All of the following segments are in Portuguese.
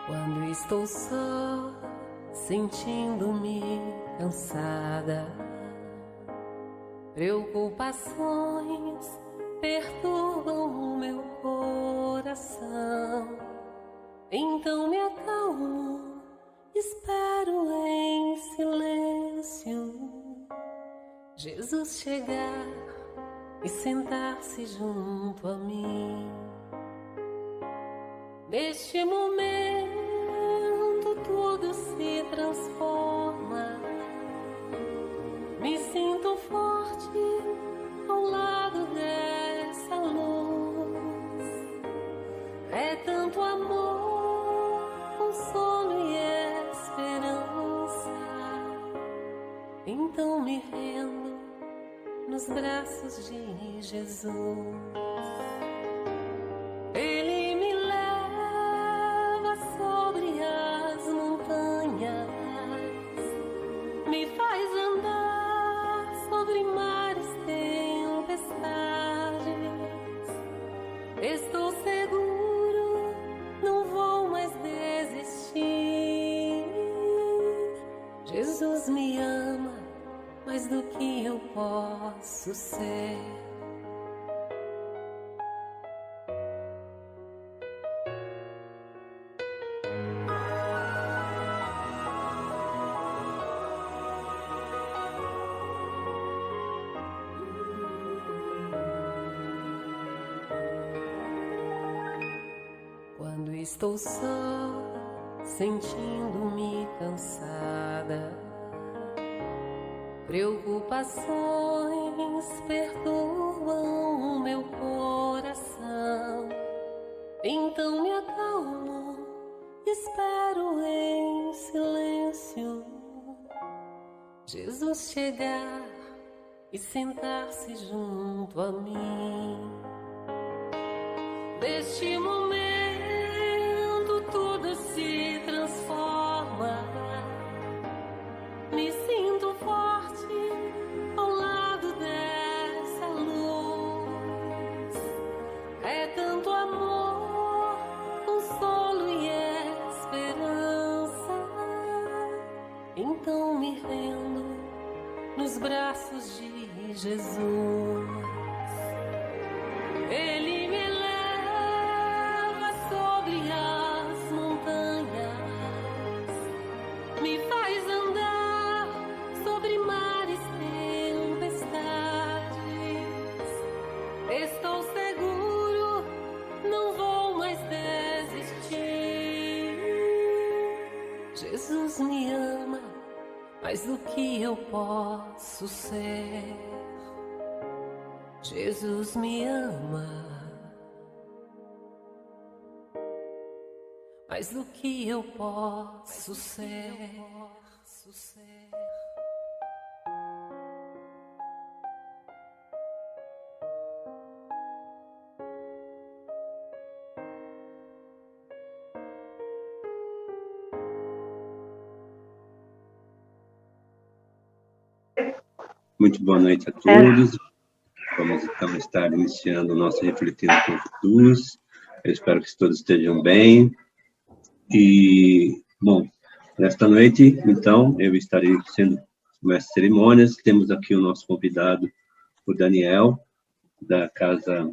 Quando estou só, sentindo-me cansada, preocupações perturbam o meu coração. Então me acalmo, espero em silêncio Jesus chegar e sentar-se junto a mim. Neste momento tudo se transforma. Me sinto forte ao lado dessa luz. É tanto amor, consolo e esperança. Então me rendo nos braços de Jesus. Ele me leva sobre as montanhas, me faz andar sobre mares, tempestades. Estou seguro, não vou mais desistir. Jesus me ama mais do que eu posso ser. Quando estou só, sentindo-me cansada, preocupações perturbam o meu coração. Então me acalmo, espero em silêncio Jesus chegar e sentar-se junto a mim. Neste momento tudo se transforma. Me sinto forte ao lado dessa luz. É tanto amor, consolo e esperança. Então me rendo nos braços de Jesus. Ele me leva sobre as montanhas, me faz andar sobre mares, tempestades. Estou seguro, não vou mais desistir. Jesus me ama mais do que eu posso ser. Jesus me ama mais do que eu posso ser. Muito boa noite a todos. Vamos então estar iniciando o nosso Refletindo com Jesus. Eu espero que todos estejam bem. E, bom, nesta noite, então, eu estarei sendo mestre de cerimônias. Temos aqui o nosso convidado, o Daniel, da Casa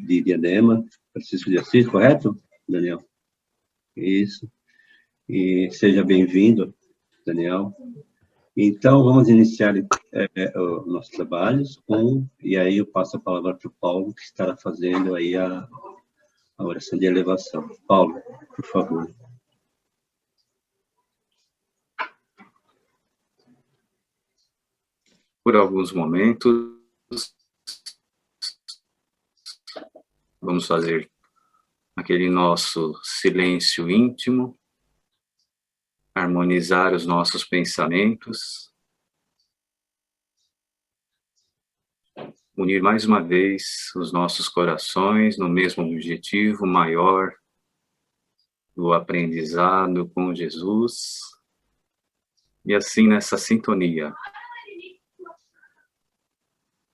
de Diadema, Francisco de Assis, correto, Daniel? Isso. E seja bem-vindo, Daniel. Então, vamos iniciar os nossos trabalhos e aí eu passo a palavra para o Paulo, que estará fazendo aí a oração de elevação. Paulo, por favor. Por alguns momentos, vamos fazer aquele nosso silêncio íntimo, harmonizar os nossos pensamentos, unir mais uma vez os nossos corações no mesmo objetivo maior do aprendizado com Jesus, e assim nessa sintonia,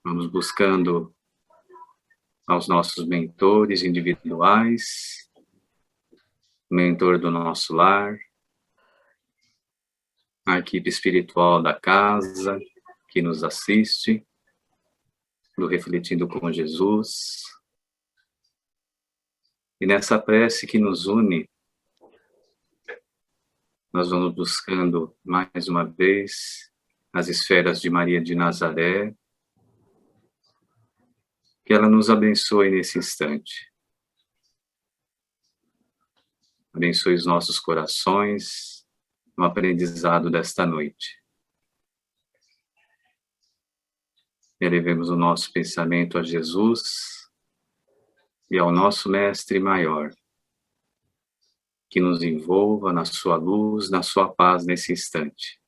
vamos buscando aos nossos mentores individuais, mentor do nosso lar, a equipe espiritual da casa que nos assiste, do Refletindo com Jesus. E nessa prece que nos une, nós vamos buscando mais uma vez as esferas de Maria de Nazaré, que ela nos abençoe nesse instante. Abençoe os nossos corações no aprendizado desta noite. Elevemos o nosso pensamento a Jesus e ao nosso Mestre Maior, que nos envolva na sua luz, na sua paz nesse instante.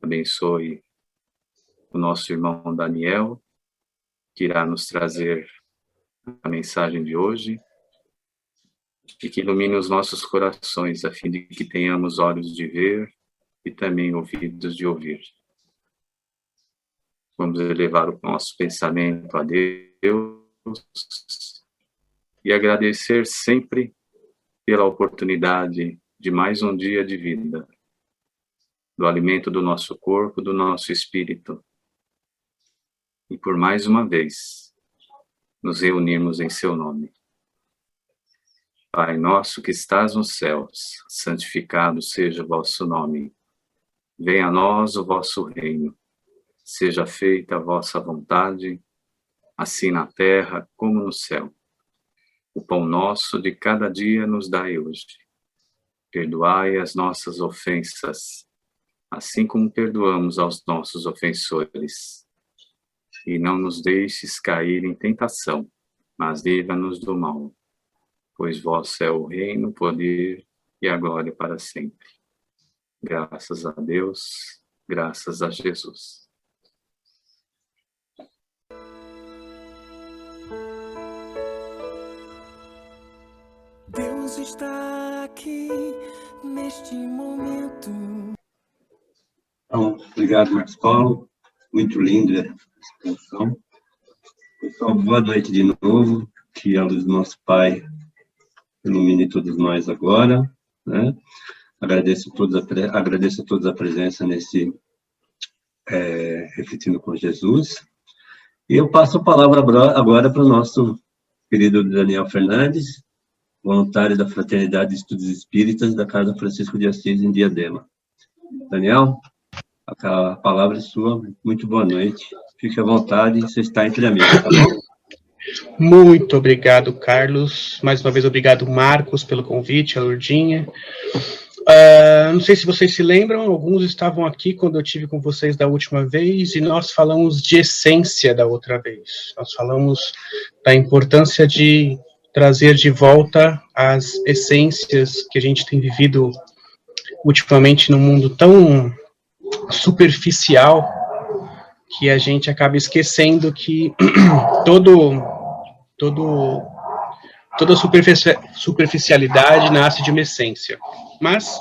Abençoe o nosso irmão Daniel, que irá nos trazer a mensagem de hoje, e que ilumine os nossos corações, a fim de que tenhamos olhos de ver e também ouvidos de ouvir. Vamos elevar o nosso pensamento a Deus e agradecer sempre pela oportunidade de mais um dia de vida, do alimento do nosso corpo, do nosso espírito, e por mais uma vez nos reunirmos em seu nome. Pai nosso que estás nos céus, santificado seja o vosso nome. Venha a nós o vosso reino. Seja feita a vossa vontade, assim na terra como no céu. O pão nosso de cada dia nos dai hoje. Perdoai as nossas ofensas, assim como perdoamos aos nossos ofensores. E não nos deixes cair em tentação, mas livra-nos do mal. Pois vosso é o reino, o poder e a glória para sempre. Graças a Deus, graças a Jesus. Deus está aqui neste momento. Então, obrigado, Marcos Paulo. Muito linda a exposição. Pessoal, boa noite de novo. Que a luz do nosso Pai ilumine todos nós agora, né? Agradeço a todos a presença nesse Refletindo com Jesus. E eu passo a palavra agora para o nosso querido Daniel Fernandes, voluntário da Fraternidade de Estudos Espíritas da Casa Francisco de Assis, em Diadema. Daniel, a palavra é sua. Muito boa noite. Fique à vontade, você está entre amigos, tá bom? Muito obrigado, Carlos. Mais uma vez, obrigado, Marcos, pelo convite, a Lourdinha. Não sei se vocês se lembram, alguns estavam aqui quando eu estive com vocês da última vez, e nós falamos de essência da outra vez. Nós falamos da importância de trazer de volta as essências que a gente tem vivido ultimamente num mundo tão superficial, que a gente acaba esquecendo que toda superficialidade nasce de uma essência. Mas,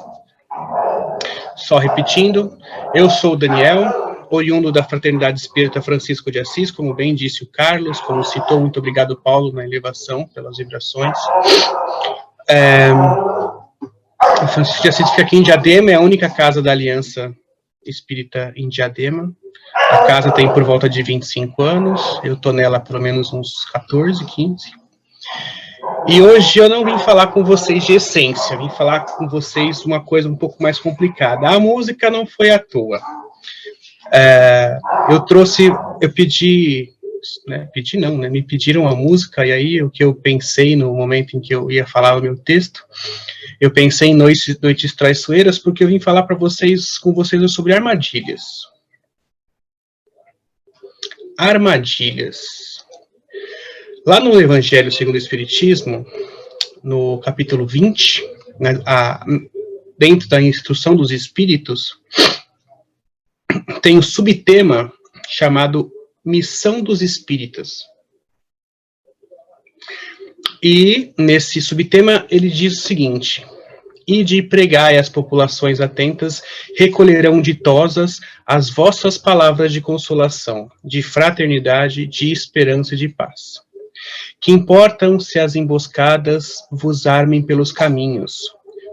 só repetindo, eu sou o Daniel, oriundo da Fraternidade Espírita Francisco de Assis, como bem disse o Carlos, como citou, muito obrigado, Paulo, na elevação, pelas vibrações. A Francisco de Assis fica aqui em Diadema, é a única casa da Aliança Espírita em Diadema. A casa tem por volta de 25 anos, eu estou nela há pelo menos uns 14, 15. E hoje eu não vim falar com vocês de essência, vim falar com vocês uma coisa um pouco mais complicada. A música não foi à toa. Me pediram a música, e aí o que eu pensei no momento em que eu ia falar o meu texto, eu pensei em Noites Traiçoeiras, porque eu vim falar com vocês sobre armadilhas. Armadilhas. Lá no Evangelho segundo o Espiritismo, no capítulo 20, dentro da Instrução dos Espíritos, tem um subtema chamado Missão dos Espíritas. E, nesse subtema, ele diz o seguinte: Ide e pregai às populações atentas, recolherão ditosas as vossas palavras de consolação, de fraternidade, de esperança e de paz. Que importam se as emboscadas vos armem pelos caminhos?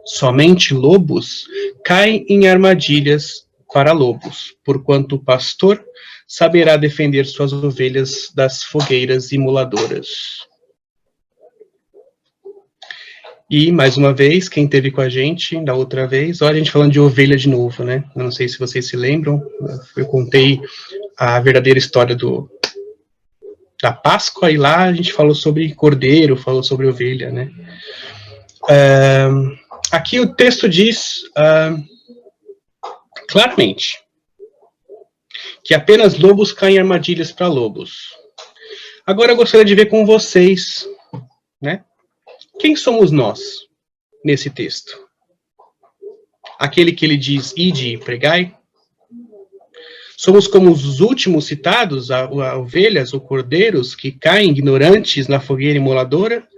Somente lobos caem em armadilhas para lobos, porquanto o pastor saberá defender suas ovelhas das fogueiras imoladoras. E, mais uma vez, quem esteve com a gente da outra vez, olha a gente falando de ovelha de novo, né? Eu não sei se vocês se lembram, eu contei a verdadeira história da Páscoa, e lá a gente falou sobre cordeiro, falou sobre ovelha, né? Aqui o texto diz claramente que apenas lobos caem em armadilhas para lobos. Agora eu gostaria de ver com vocês, né? Quem somos nós nesse texto? Aquele que ele diz, ide e pregai? Somos como os últimos citados, ovelhas ou cordeiros que caem ignorantes na fogueira imoladora?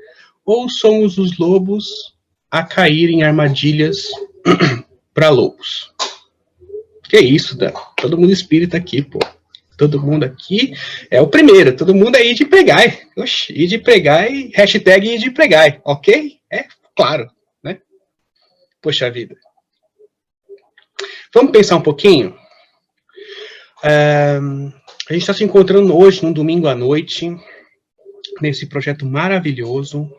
Ou somos os lobos a cair em armadilhas para lobos? Que isso, Dan? Todo mundo espírita aqui, pô. Todo mundo aqui é o primeiro. Todo mundo aí de pregai. Oxi, ir de pregai, hashtag ir de pregai, ok? É, claro, né? Poxa vida. Vamos pensar um pouquinho? A gente está se encontrando hoje, num domingo à noite, nesse projeto maravilhoso,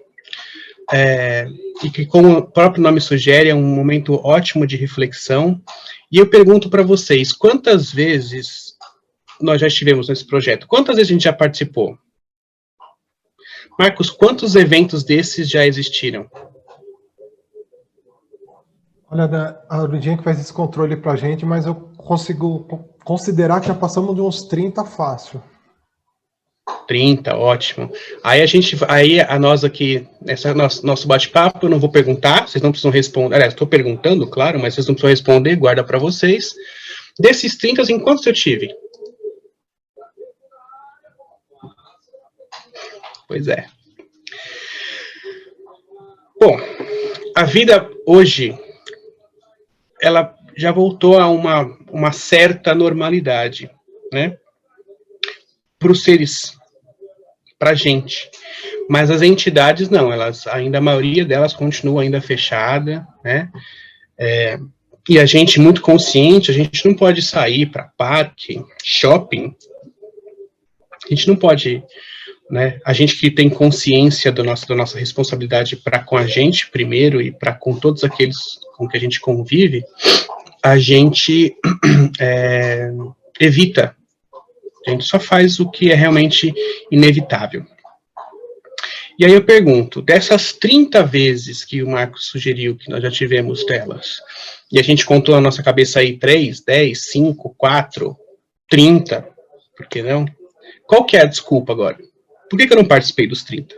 e que, como o próprio nome sugere, é um momento ótimo de reflexão. E eu pergunto para vocês, quantas vezes nós já estivemos nesse projeto? Quantas vezes a gente já participou? Marcos, quantos eventos desses já existiram? Olha, a Lurdinha que faz esse controle pra gente, mas eu consigo considerar que já passamos de uns 30 fácil. 30, ótimo. Aí a nós aqui, nosso bate-papo, eu não vou perguntar, vocês não precisam responder. Aliás, estou perguntando, claro, mas vocês não precisam responder, guarda para vocês. Desses 30, em quantos eu tive? Pois é. Bom, a vida hoje, ela já voltou a uma certa normalidade, né? Para os seres, para a gente. Mas as entidades não, elas ainda, a maioria delas continua ainda fechada, né? E a gente muito consciente, a gente não pode sair para parque, shopping, a gente não pode, né? A gente que tem consciência da nossa responsabilidade para com a gente primeiro e para com todos aqueles com que a gente convive, a gente evita. A gente só faz o que é realmente inevitável. E aí eu pergunto, dessas 30 vezes que o Marcos sugeriu que nós já tivemos telas, e a gente contou na nossa cabeça aí 3, 10, 5, 4, 30, por que não? Qual que é a desculpa agora? Por que eu não participei dos 30?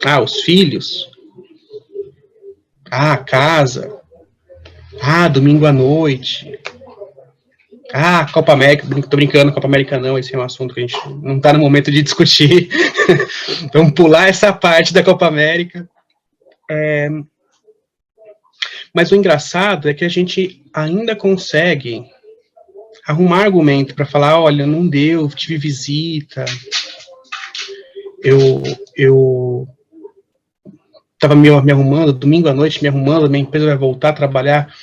Ah, os filhos? Ah, a casa? Ah, domingo à noite? Ah, Copa América, tô brincando, Copa América não, esse é um assunto que a gente não tá no momento de discutir. Vamos pular essa parte da Copa América. Mas o engraçado é que a gente ainda consegue arrumar argumento para falar, olha, não deu, tive visita, eu tava me arrumando, domingo à noite me arrumando, minha empresa vai voltar a trabalhar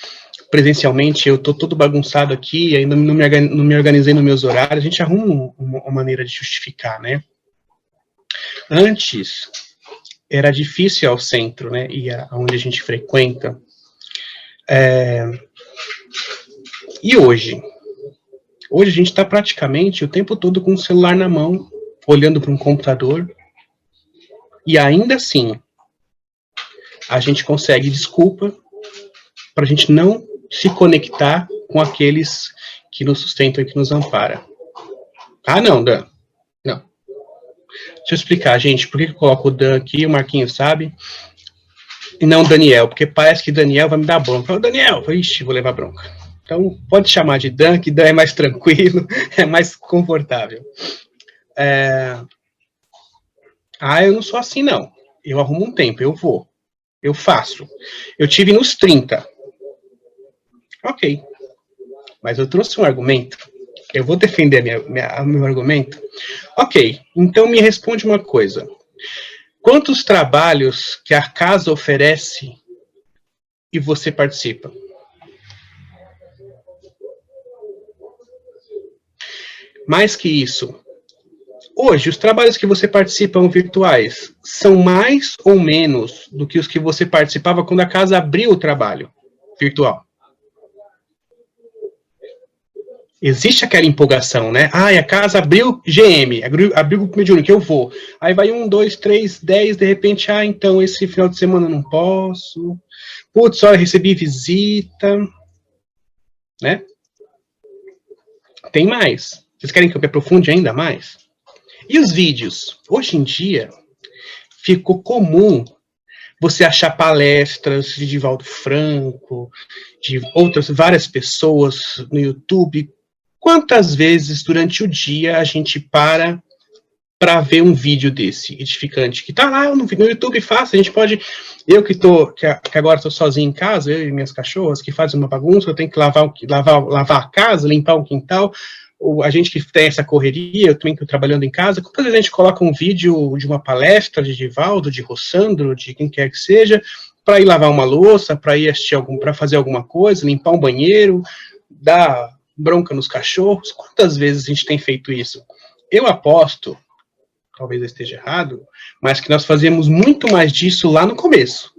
presencialmente, eu tô todo bagunçado aqui, ainda não me organizei nos meus horários, a gente arruma uma maneira de justificar, né? Antes, era difícil ir ao centro, né, e onde a gente frequenta. E hoje? Hoje a gente está praticamente o tempo todo com o celular na mão, olhando para um computador, e ainda assim, a gente consegue desculpa para a gente não se conectar com aqueles que nos sustentam e que nos amparam. Ah, não, Dan. Não. Deixa eu explicar, gente, por que eu coloco o Dan aqui, o Marquinhos sabe, e não o Daniel, porque parece que Daniel vai me dar bronca. Fala, Daniel, ixi, vou levar bronca. Então, pode chamar de Dan, que Dan é mais tranquilo, é mais confortável. Eu não sou assim, não. Eu arrumo um tempo, eu vou. Eu faço. Eu tive nos 30. Ok. Mas eu trouxe um argumento Eu vou defender meu argumento. Ok, então me responde uma coisa. Quantos trabalhos que a casa oferece e você participa? Mais que isso, hoje, os trabalhos que você participa virtuais são mais ou menos do que os que você participava quando a casa abriu o trabalho virtual? Existe aquela empolgação, né? Ah, a casa abriu GM, abriu o Mediúnico, que eu vou. Aí vai 1, 2, 3, 10, de repente, então esse final de semana eu não posso. Putz, olha, recebi visita. Né? Tem mais. Vocês querem que eu me aprofunde ainda mais? E os vídeos? Hoje em dia, ficou comum você achar palestras de Divaldo Franco, de outras várias pessoas no YouTube. Quantas vezes durante o dia a gente para ver um vídeo desse edificante que tá lá no YouTube fácil, a gente pode, eu que agora estou sozinho em casa, eu e minhas cachorras que fazem uma bagunça, eu tenho que lavar a casa, limpar o quintal, a gente que tem essa correria, eu também estou trabalhando em casa, quantas vezes a gente coloca um vídeo de uma palestra de Divaldo, de Rossandro, de quem quer que seja, para ir lavar uma louça, para ir assistir para fazer alguma coisa, limpar um banheiro, dar bronca nos cachorros? Quantas vezes a gente tem feito isso? Eu aposto, talvez eu esteja errado, mas que nós fazíamos muito mais disso lá no começo.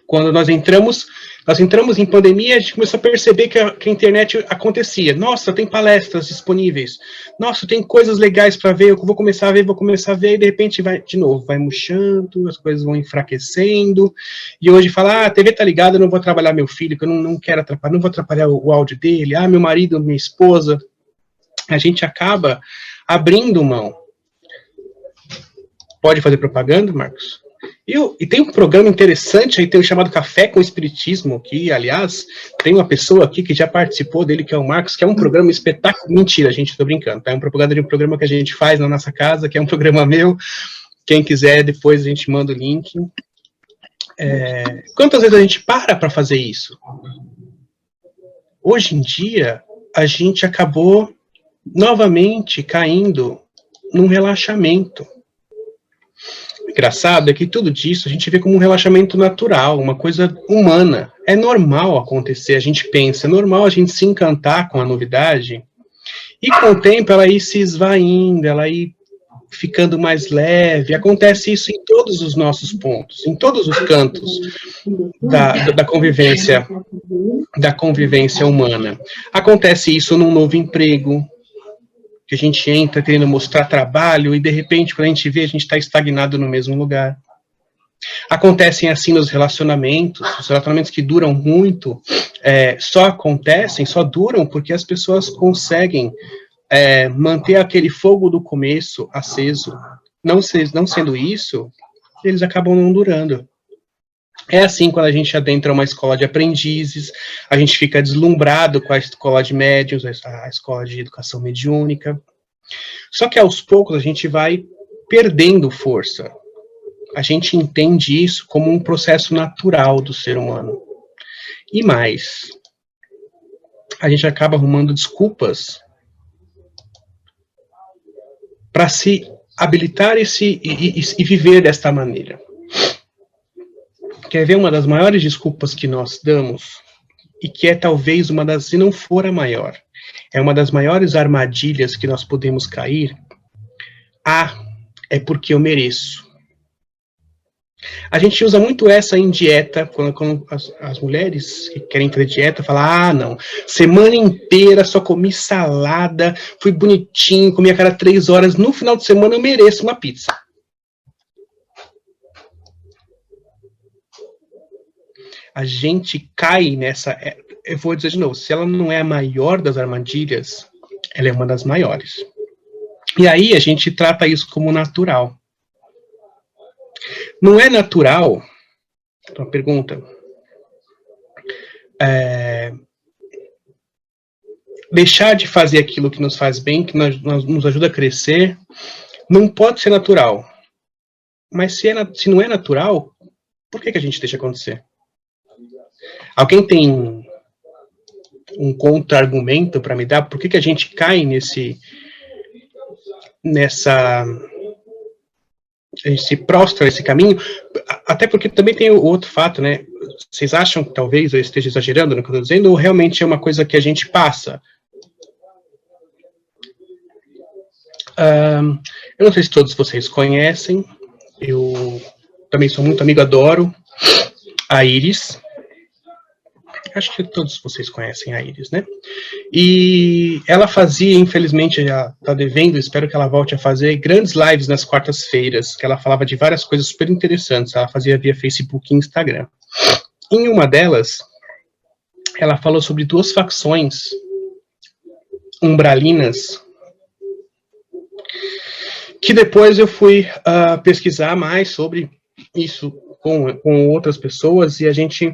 Quando nós entramos em pandemia, a gente começou a perceber que a internet acontecia. Nossa, tem palestras disponíveis. Nossa, tem coisas legais para ver, eu vou começar a ver, e de repente vai murchando, as coisas vão enfraquecendo, e hoje fala, a TV tá ligada, eu não vou atrapalhar meu filho, que eu não quero atrapalhar, não vou atrapalhar o áudio dele, meu marido, minha esposa. A gente acaba abrindo mão. Pode fazer propaganda, Marcos? E tem um programa interessante aí, tem o chamado Café com Espiritismo, que, aliás, tem uma pessoa aqui que já participou dele, que é o Marcos, que é um programa espetáculo. Mentira, gente, tô brincando, tá? É uma propaganda de um programa que a gente faz na nossa casa, que é um programa meu. Quem quiser, depois a gente manda o link. Quantas vezes a gente para fazer isso? Hoje em dia, a gente acabou novamente caindo num relaxamento. Engraçado é que tudo disso a gente vê como um relaxamento natural, uma coisa humana. É normal acontecer, a gente pensa, é normal a gente se encantar com a novidade, e com o tempo ela ir se esvaindo, ela ir ficando mais leve. Acontece isso em todos os nossos pontos, em todos os cantos da convivência humana. Acontece isso num novo emprego, que a gente entra querendo mostrar trabalho e, de repente, quando a gente vê, a gente está estagnado no mesmo lugar. Acontecem assim nos relacionamentos, os relacionamentos que duram muito, só duram porque as pessoas conseguem manter aquele fogo do começo aceso. Não sendo isso, eles acabam não durando. É assim quando a gente adentra uma escola de aprendizes, a gente fica deslumbrado com a escola de médiuns, a escola de educação mediúnica. Só que aos poucos a gente vai perdendo força. A gente entende isso como um processo natural do ser humano. E mais, a gente acaba arrumando desculpas para se habilitar e viver desta maneira. Quer ver uma das maiores desculpas que nós damos, e que é talvez uma das, se não for a maior, é uma das maiores armadilhas que nós podemos cair? É porque eu mereço. A gente usa muito essa em dieta, quando as mulheres que querem fazer dieta falam, não, semana inteira só comi salada, fui bonitinho, comi a cada 3 horas, no final de semana eu mereço uma pizza. A gente cai nessa, eu vou dizer de novo, se ela não é a maior das armadilhas, ela é uma das maiores. E aí a gente trata isso como natural. Não é natural, uma pergunta, deixar de fazer aquilo que nos faz bem, que nos ajuda a crescer, não pode ser natural. Mas se não é natural, por que a gente deixa acontecer? Alguém tem um contra-argumento para me dar, por que a gente cai a gente se prostra nesse caminho, até porque também tem o outro fato, né? Vocês acham que talvez eu esteja exagerando no que eu estou dizendo, ou realmente é uma coisa que a gente passa? Eu não sei se todos vocês conhecem, eu também sou muito amigo, adoro a Iris. Acho que todos vocês conhecem a Iris, né? E ela fazia, infelizmente, já está devendo, espero que ela volte a fazer, grandes lives nas quartas-feiras, que ela falava de várias coisas super interessantes. Ela fazia via Facebook e Instagram. Em uma delas, ela falou sobre 2 facções umbralinas, que depois eu fui pesquisar mais sobre isso com outras pessoas, e a gente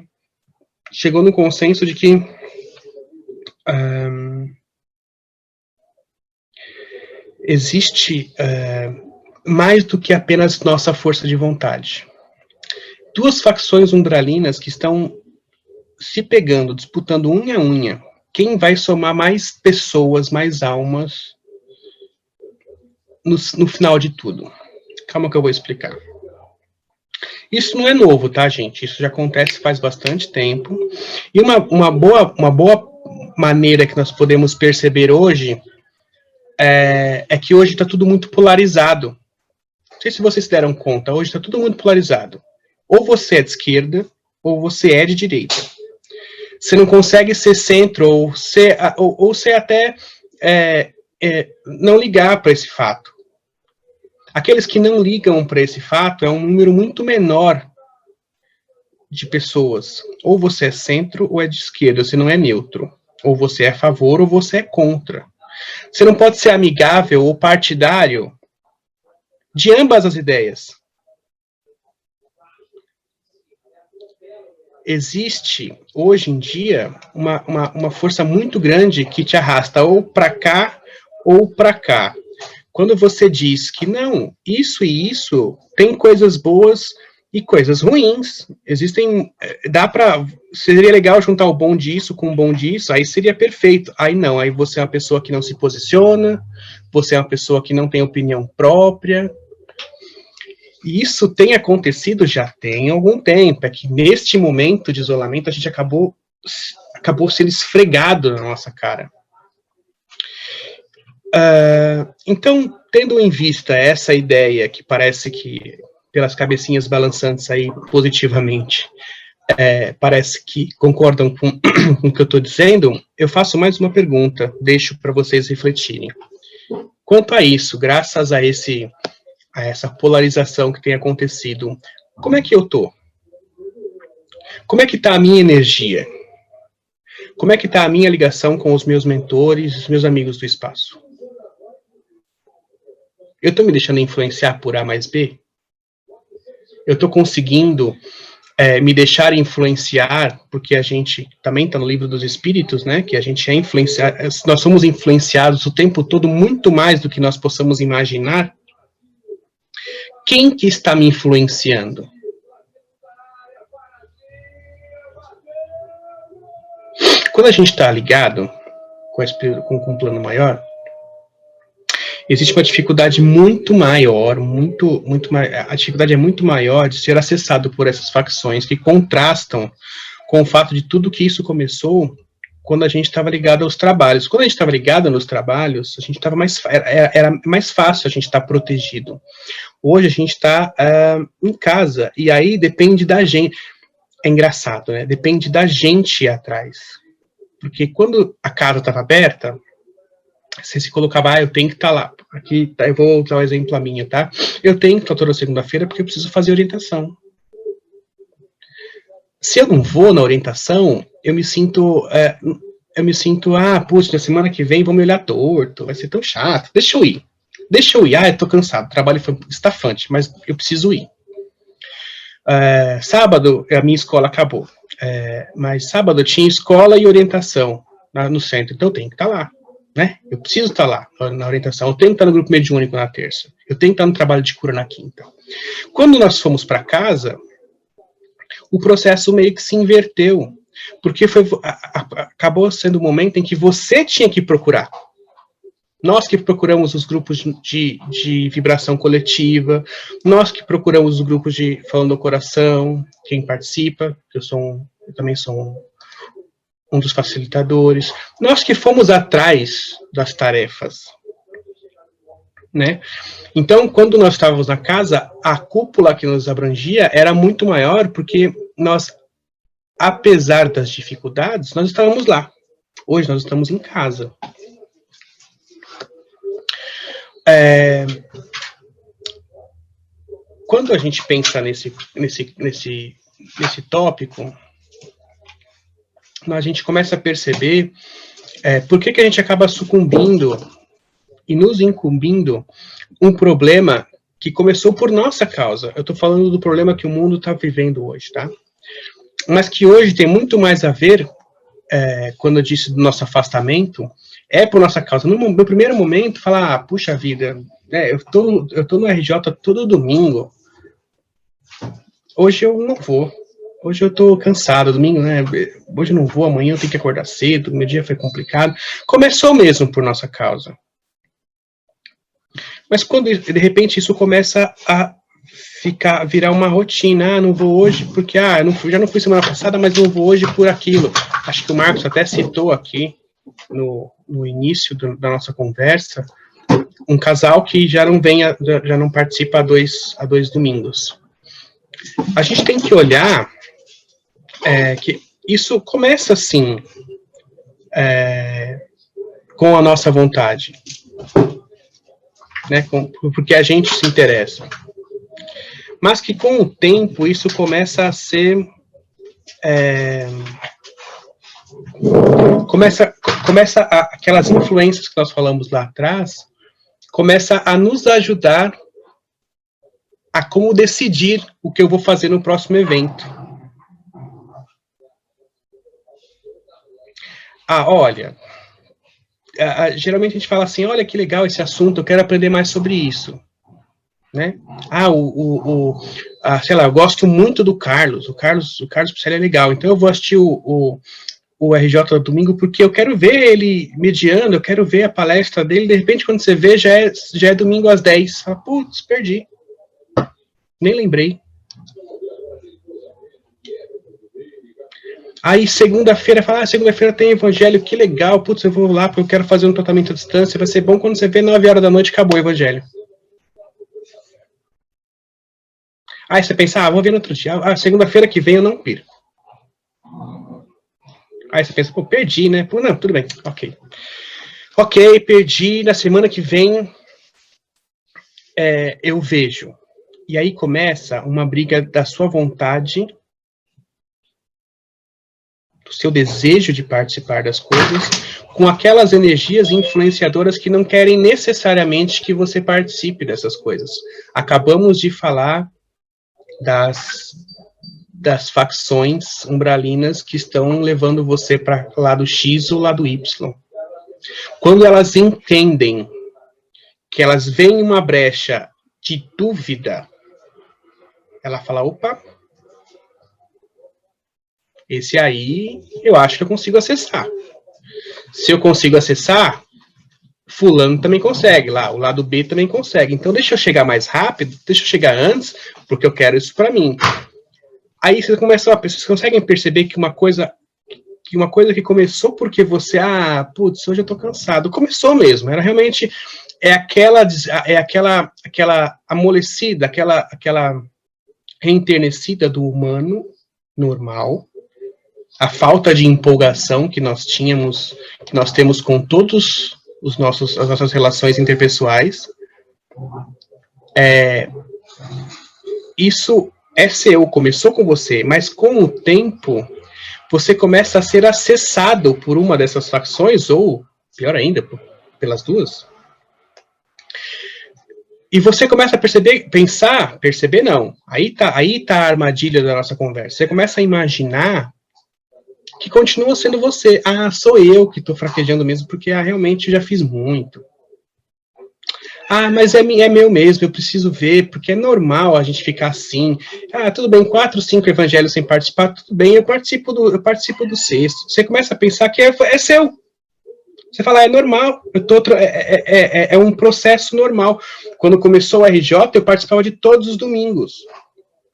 chegou no consenso de que existe mais do que apenas nossa força de vontade. 2 facções umbralinas que estão se pegando, disputando unha a unha. Quem vai somar mais pessoas, mais almas no final de tudo? Calma que eu vou explicar. Isso não é novo, tá, gente? Isso já acontece faz bastante tempo. E uma boa maneira que nós podemos perceber hoje é que hoje está tudo muito polarizado. Não sei se vocês se deram conta, hoje está tudo muito polarizado. Ou você é de esquerda, ou você é de direita. Você não consegue ser centro, ou ser até não ligar para esse fato. Aqueles que não ligam para esse fato é um número muito menor de pessoas. Ou você é centro ou é de esquerda, você não é neutro. Ou você é a favor ou você é contra. Você não pode ser amigável ou partidário de ambas as ideias. Existe, hoje em dia, uma força muito grande que te arrasta ou para cá ou para cá. Quando você diz que não, isso e isso tem coisas boas e coisas ruins, seria legal juntar o bom disso com o bom disso, aí seria perfeito. Aí não, aí você é uma pessoa que não se posiciona, você é uma pessoa que não tem opinião própria. E isso tem acontecido já tem algum tempo, é que neste momento de isolamento a gente acabou sendo esfregado na nossa cara. Então, tendo em vista essa ideia que parece que, pelas cabecinhas balançantes aí positivamente, parece que concordam com o que eu estou dizendo, eu faço mais uma pergunta, deixo para vocês refletirem. Quanto a isso, graças a essa polarização que tem acontecido, como é que eu estou? Como é que está a minha energia? Como é que está a minha ligação com os meus mentores, os meus amigos do espaço? Eu estou me deixando influenciar por A mais B? Eu estou conseguindo me deixar influenciar, porque a gente também está no livro dos Espíritos, né? Que a gente é influenciado, nós somos influenciados o tempo todo, muito mais do que nós possamos imaginar. Quem que está me influenciando? Quando a gente está ligado com um plano maior, existe uma dificuldade muito maior, a dificuldade é muito maior de ser acessado por essas facções que contrastam com o fato de tudo que isso começou quando a gente estava ligado aos trabalhos. Quando a gente estava ligado nos trabalhos, a gente era mais fácil a gente estar protegido. Hoje a gente está em casa, e aí depende da gente. É engraçado, né? Depende da gente ir atrás. Porque quando a casa estava aberta, você se colocava, eu tenho que estar lá. Aqui, eu vou usar o exemplo a minha, tá? Eu tenho que estar toda segunda-feira porque eu preciso fazer orientação. Se eu não vou na orientação, eu me sinto, putz, na semana que vem vão me olhar torto, vai ser tão chato, deixa eu ir, eu tô cansado, o trabalho foi estafante, mas eu preciso ir. Sábado, a minha escola acabou, mas sábado tinha escola e orientação no centro, então eu tenho que estar lá, né? Eu preciso estar lá na orientação, eu tenho que estar no grupo mediúnico na terça, eu tenho que estar no trabalho de cura na quinta. Quando nós fomos para casa, o processo meio que se inverteu. Porque acabou sendo o momento em que você tinha que procurar. Nós que procuramos os grupos de vibração coletiva, nós que procuramos os grupos de Falando do Coração, quem participa, eu também sou um dos facilitadores, nós que fomos atrás das tarefas, né? Então, quando nós estávamos na casa, a cúpula que nos abrangia era muito maior, porque nós, apesar das dificuldades, nós estávamos lá. Hoje nós estamos em casa. Quando a gente pensa nesse tópico, a gente começa a perceber por que a gente acaba sucumbindo e nos incumbindo um problema que começou por nossa causa. Eu estou falando do problema que o mundo está vivendo hoje, tá? Mas que hoje tem muito mais a ver, quando eu disse do nosso afastamento, por nossa causa. No primeiro momento, falar, puxa vida, eu tô no RJ todo domingo. Hoje eu não vou. Hoje eu tô cansado, domingo, né? Hoje eu não vou, amanhã eu tenho que acordar cedo, meu dia foi complicado. Começou mesmo por nossa causa. Mas quando, de repente, isso começa a virar uma rotina, não vou hoje porque, já não fui semana passada, mas não vou hoje por aquilo. Acho que o Marcos até citou aqui, no início da nossa conversa, um casal que já não participa há dois domingos. A gente tem que olhar que isso começa assim, com a nossa vontade, né, porque a gente se interessa. Mas que com o tempo isso começa a ser... aquelas influências que nós falamos lá atrás, começa a nos ajudar a como decidir o que eu vou fazer no próximo evento. Olha, geralmente a gente fala assim, olha que legal esse assunto, eu quero aprender mais sobre isso. Né? Sei lá, eu gosto muito do Carlos, o Carlos Picelli é legal, então eu vou assistir o RJ no domingo porque eu quero ver ele mediando, eu quero ver a palestra dele, de repente quando você vê, já é domingo às 10, fala, putz, perdi, nem lembrei. Aí segunda-feira, fala, segunda-feira tem evangelho, que legal, putz, eu vou lá porque eu quero fazer um tratamento à distância, vai ser bom quando você vê 9 horas da noite, acabou o evangelho. Aí você pensa, vou ver no outro dia, segunda-feira que vem eu não perco. Aí você pensa, perdi, né? Não, tudo bem, ok, perdi, na semana que vem eu vejo. E aí começa uma briga da sua vontade, do seu desejo de participar das coisas, com aquelas energias influenciadoras que não querem necessariamente que você participe dessas coisas. Acabamos de falar das facções umbralinas que estão levando você para lado X ou lado Y. Quando elas entendem que elas veem uma brecha de dúvida, ela fala, opa, esse aí eu acho que eu consigo acessar. Se eu consigo acessar, fulano também consegue, lá, o lado B também consegue. Então deixa eu chegar mais rápido, deixa eu chegar antes, porque eu quero isso para mim. Aí vocês conseguem perceber que uma coisa que começou porque você, putz, hoje eu tô cansado. Começou mesmo, era realmente, aquela amolecida, aquela reenternecida do humano normal, a falta de empolgação que nós temos com todos as nossas relações interpessoais. Isso é seu, começou com você, mas com o tempo, você começa a ser acessado por uma dessas facções, ou, pior ainda, pelas duas. E você começa a perceber não, aí tá a armadilha da nossa conversa. Você começa a imaginar que continua sendo você. Sou eu que estou fraquejando mesmo, porque realmente eu já fiz muito. Ah, mas é meu mesmo, eu preciso ver, porque é normal a gente ficar assim. Ah, tudo bem, 4, 5 evangelhos sem participar, tudo bem, eu participo do sexto. Você começa a pensar que é seu. Você fala, é normal, é um processo normal. Quando começou o RJ, eu participava de todos os domingos.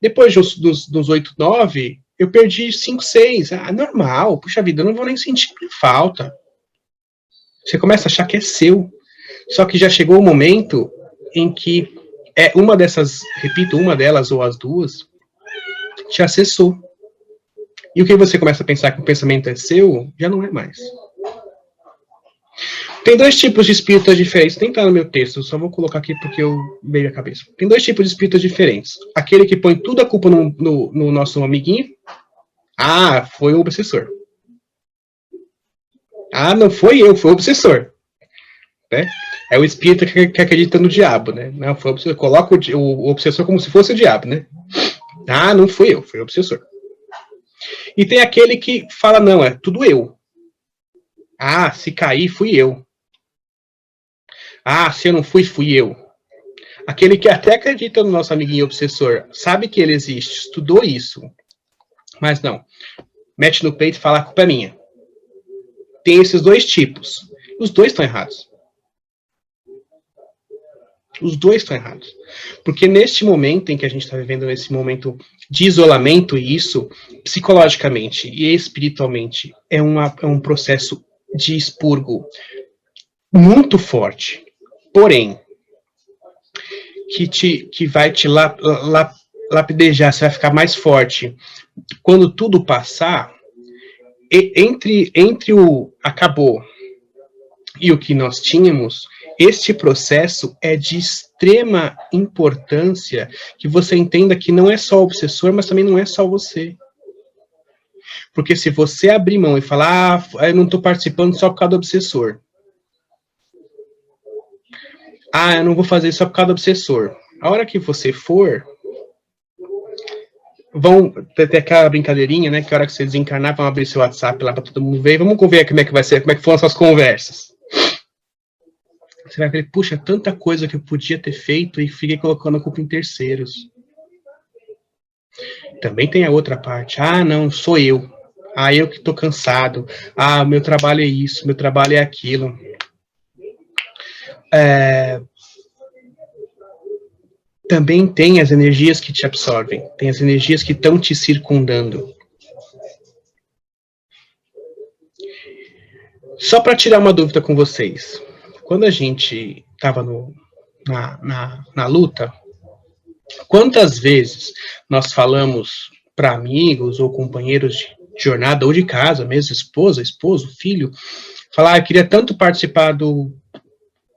Depois dos 8, 9, eu perdi 5, 6. Ah, normal, puxa vida, eu não vou nem sentir falta. Você começa a achar que é seu. Só que já chegou o momento em que uma dessas, repito, uma delas ou as duas, te acessou. E o que você começa a pensar que o pensamento é seu, já não é mais. Tem 2 tipos de espíritas diferentes. Nem tá no meu texto, só vou colocar aqui porque eu veio a cabeça. Tem 2 tipos de espíritas diferentes. Aquele que põe toda a culpa no nosso amiguinho. Ah, foi o obsessor. Ah, não foi eu, foi o obsessor. Né? É o espírita que acredita no diabo, né? Não, foi o obsessor. Coloca o obsessor como se fosse o diabo, né? Ah, não fui eu, foi o obsessor. E tem aquele que fala, não, é tudo eu. Ah, se cair, fui eu. Ah, se eu não fui eu. Aquele que até acredita no nosso amiguinho obsessor, sabe que ele existe, estudou isso, mas não. Mete no peito e fala, a culpa é minha. Tem esses 2 tipos. Os 2 estão errados. Os 2 estão errados. Porque neste momento em que a gente está vivendo, nesse momento de isolamento, e isso, psicologicamente e espiritualmente, é um processo de expurgo muito forte. Porém, que vai te lapidejar, você vai ficar mais forte. Quando tudo passar, entre o acabou e o que nós tínhamos, este processo é de extrema importância que você entenda que não é só o obsessor, mas também não é só você. Porque se você abrir mão e falar, eu não estou participando só por causa do obsessor. Ah, eu não vou fazer isso só por causa do obsessor. A hora que você for, vão ter aquela brincadeirinha, né? Que a hora que você desencarnar, vão abrir seu WhatsApp lá para todo mundo ver. Vamos ver como é que vai ser, como é que foram as suas conversas. Você vai ver, puxa, tanta coisa que eu podia ter feito e fiquei colocando a culpa em terceiros. Também tem a outra parte. Ah, não, sou eu. Ah, eu que estou cansado. Ah, meu trabalho é isso, meu trabalho é aquilo. Também tem as energias que te absorvem. Tem as energias que estão te circundando. Só para tirar uma dúvida com vocês. Quando a gente estava na luta, quantas vezes nós falamos para amigos ou companheiros de jornada ou de casa mesmo, esposo, filho, falar, eu queria tanto participar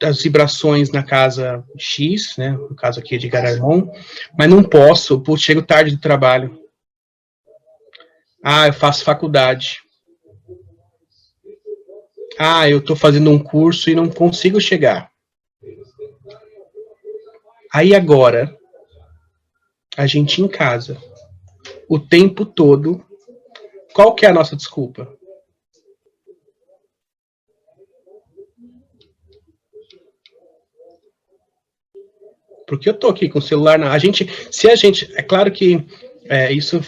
das vibrações na casa X, né, no caso aqui de Gararmon, mas não posso, chego tarde do trabalho. Ah, eu faço faculdade. Ah, eu estou fazendo um curso e não consigo chegar. Aí agora, a gente em casa, o tempo todo, qual que é a nossa desculpa? Porque eu tô aqui com o celular é claro que isso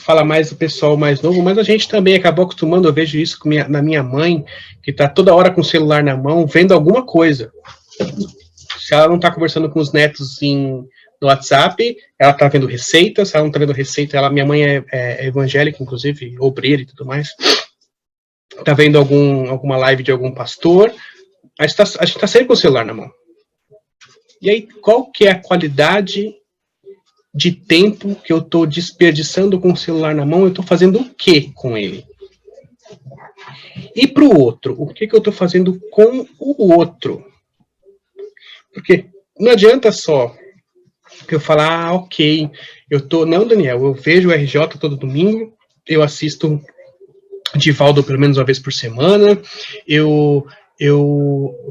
fala mais do pessoal mais novo, mas a gente também acabou acostumando, eu vejo isso na minha mãe, que tá toda hora com o celular na mão, vendo alguma coisa. Se ela não tá conversando com os netos no WhatsApp, ela tá vendo receita, se ela não tá vendo receita, minha mãe é evangélica, inclusive, obreira e tudo mais, tá vendo alguma live de algum pastor, a gente tá sempre com o celular na mão. E aí, qual que é a qualidade de tempo que eu estou desperdiçando com o celular na mão? Eu estou fazendo o que com ele? E para o outro, o que eu estou fazendo com o outro? Porque não adianta só eu falar, ok, não, Daniel, eu vejo o RJ todo domingo, eu assisto Divaldo pelo menos uma vez por semana, eu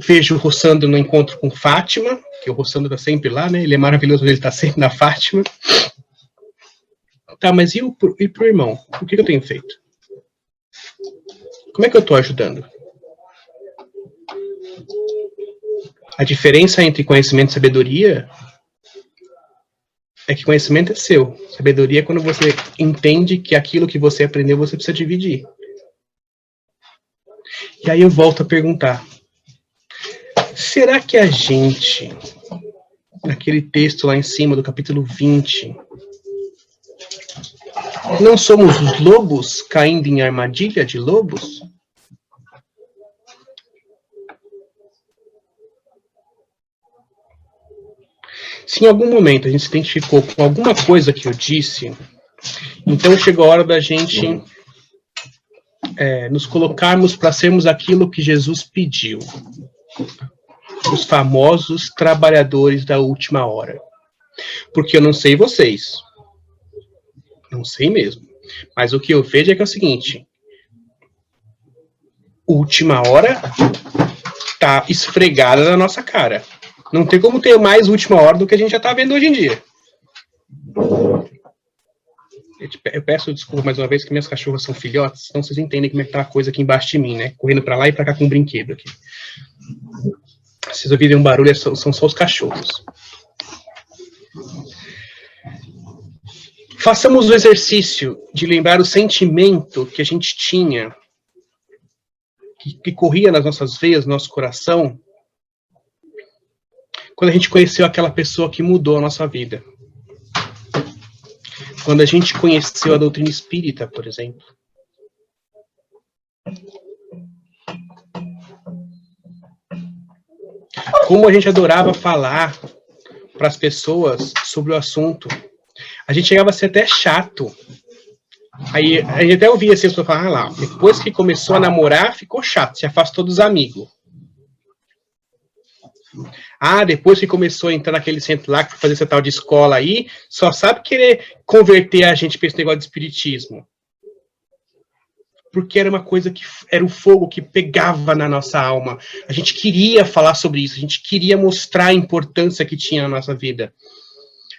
vejo o Rossandro no encontro com Fátima, que o Rossandro está sempre lá, né? Ele é maravilhoso, ele está sempre na Fátima. Tá, mas e pro irmão? O que eu tenho feito? Como é que eu estou ajudando? A diferença entre conhecimento e sabedoria é que conhecimento é seu. Sabedoria é quando você entende que aquilo que você aprendeu você precisa dividir. E aí eu volto a perguntar. Será que a gente, naquele texto lá em cima do capítulo 20, não somos os lobos caindo em armadilha de lobos? Se em algum momento a gente se identificou com alguma coisa que eu disse, então chegou a hora da gente nos colocarmos para sermos aquilo que Jesus pediu. Os famosos trabalhadores da última hora. Porque eu não sei vocês. Não sei mesmo. Mas o que eu vejo é que é o seguinte. Última hora tá esfregada na nossa cara. Não tem como ter mais última hora do que a gente já tá vendo hoje em dia. Eu peço desculpa mais uma vez que minhas cachorras são filhotes, então vocês entendem como é que tá a coisa aqui embaixo de mim, né? Correndo pra lá e pra cá com um brinquedo aqui. Se vocês ouvirem um barulho, são só os cachorros. Façamos o exercício de lembrar o sentimento que a gente tinha, que corria nas nossas veias, no nosso coração, quando a gente conheceu aquela pessoa que mudou a nossa vida. Quando a gente conheceu a doutrina espírita, por exemplo. Como a gente adorava falar para as pessoas sobre o assunto. A gente chegava a ser até chato. Aí a gente até ouvia assim, as pessoas falar, lá, depois que começou a namorar, ficou chato, se afastou dos amigos. Depois que começou a entrar naquele centro lá, que foi fazer essa tal de escola aí, só sabe querer converter a gente para esse negócio de espiritismo. Porque era uma coisa que era um fogo que pegava na nossa alma. A gente queria falar sobre isso, a gente queria mostrar a importância que tinha na nossa vida.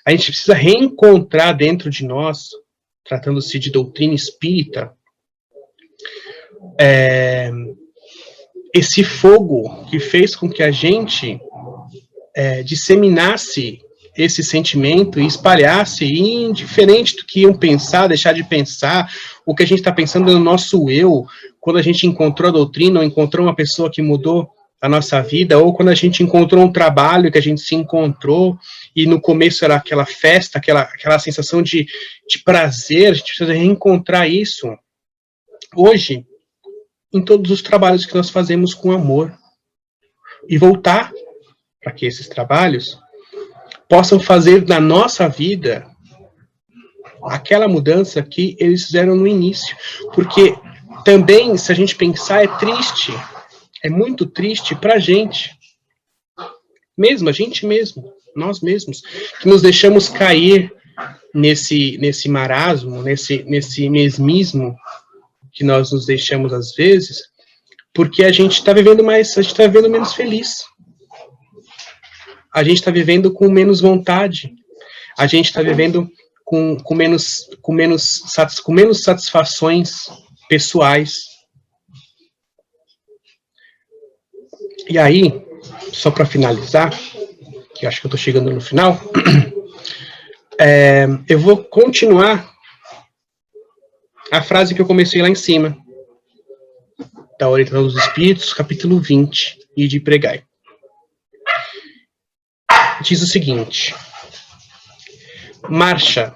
A gente precisa reencontrar dentro de nós, tratando-se de doutrina espírita, esse fogo que fez com que a gente disseminasse esse sentimento e espalhasse, e indiferente do que iam pensar, deixar de pensar, o que a gente está pensando no nosso eu, quando a gente encontrou a doutrina, ou encontrou uma pessoa que mudou a nossa vida, ou quando a gente encontrou um trabalho que a gente se encontrou, e no começo era aquela festa, aquela sensação de prazer, a gente precisa reencontrar isso. Hoje, em todos os trabalhos que nós fazemos com amor. E voltar para que esses trabalhos possam fazer na nossa vida aquela mudança que eles fizeram no início. Porque também, se a gente pensar, é triste, é muito triste para a gente mesmo, nós mesmos, que nos deixamos cair nesse marasmo, nesse mesmismo que nós nos deixamos às vezes, porque a gente está vivendo menos feliz. A gente está vivendo com menos vontade. A gente está vivendo com menos satisfações pessoais. E aí, só para finalizar, que acho que eu estou chegando no final, eu vou continuar a frase que eu comecei lá em cima, da Orientação dos Espíritos, capítulo 20, e de Pregai. Diz o seguinte: marcha,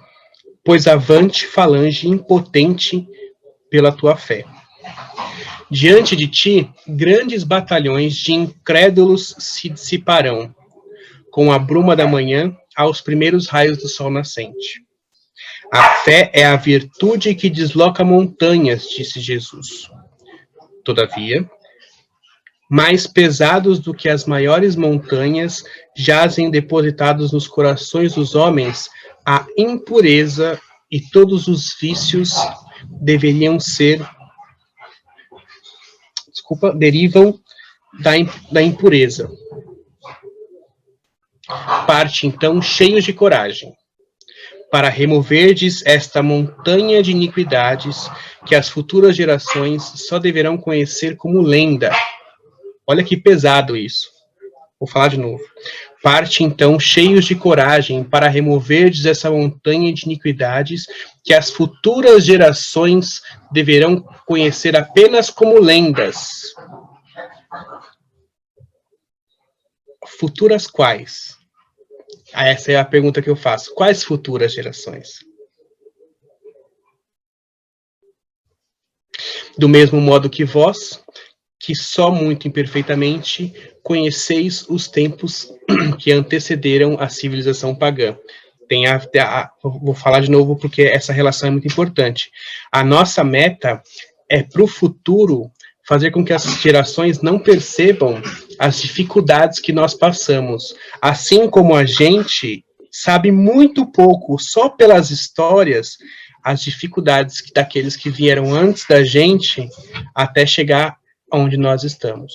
pois avante, falange impotente pela tua fé. Diante de ti, grandes batalhões de incrédulos se dissiparão, com a bruma da manhã aos primeiros raios do sol nascente. A fé é a virtude que desloca montanhas, disse Jesus. Todavia, mais pesados do que as maiores montanhas, jazem depositados nos corações dos homens a impureza, e todos os vícios derivam da impureza. Parte, então, cheios de coragem, para removerdes esta montanha de iniquidades que as futuras gerações só deverão conhecer como lenda. Olha que pesado isso. Vou falar de novo. Parte, então, cheios de coragem para removerdes essa montanha de iniquidades que as futuras gerações deverão conhecer apenas como lendas. Futuras quais? Essa é a pergunta que eu faço. Quais futuras gerações? Do mesmo modo que vós, que só muito imperfeitamente conheceis os tempos que antecederam a civilização pagã. Vou falar de novo porque essa relação é muito importante. A nossa meta é para o futuro fazer com que as gerações não percebam as dificuldades que nós passamos. Assim como a gente sabe muito pouco, só pelas histórias, as dificuldades daqueles que vieram antes da gente até chegar onde nós estamos.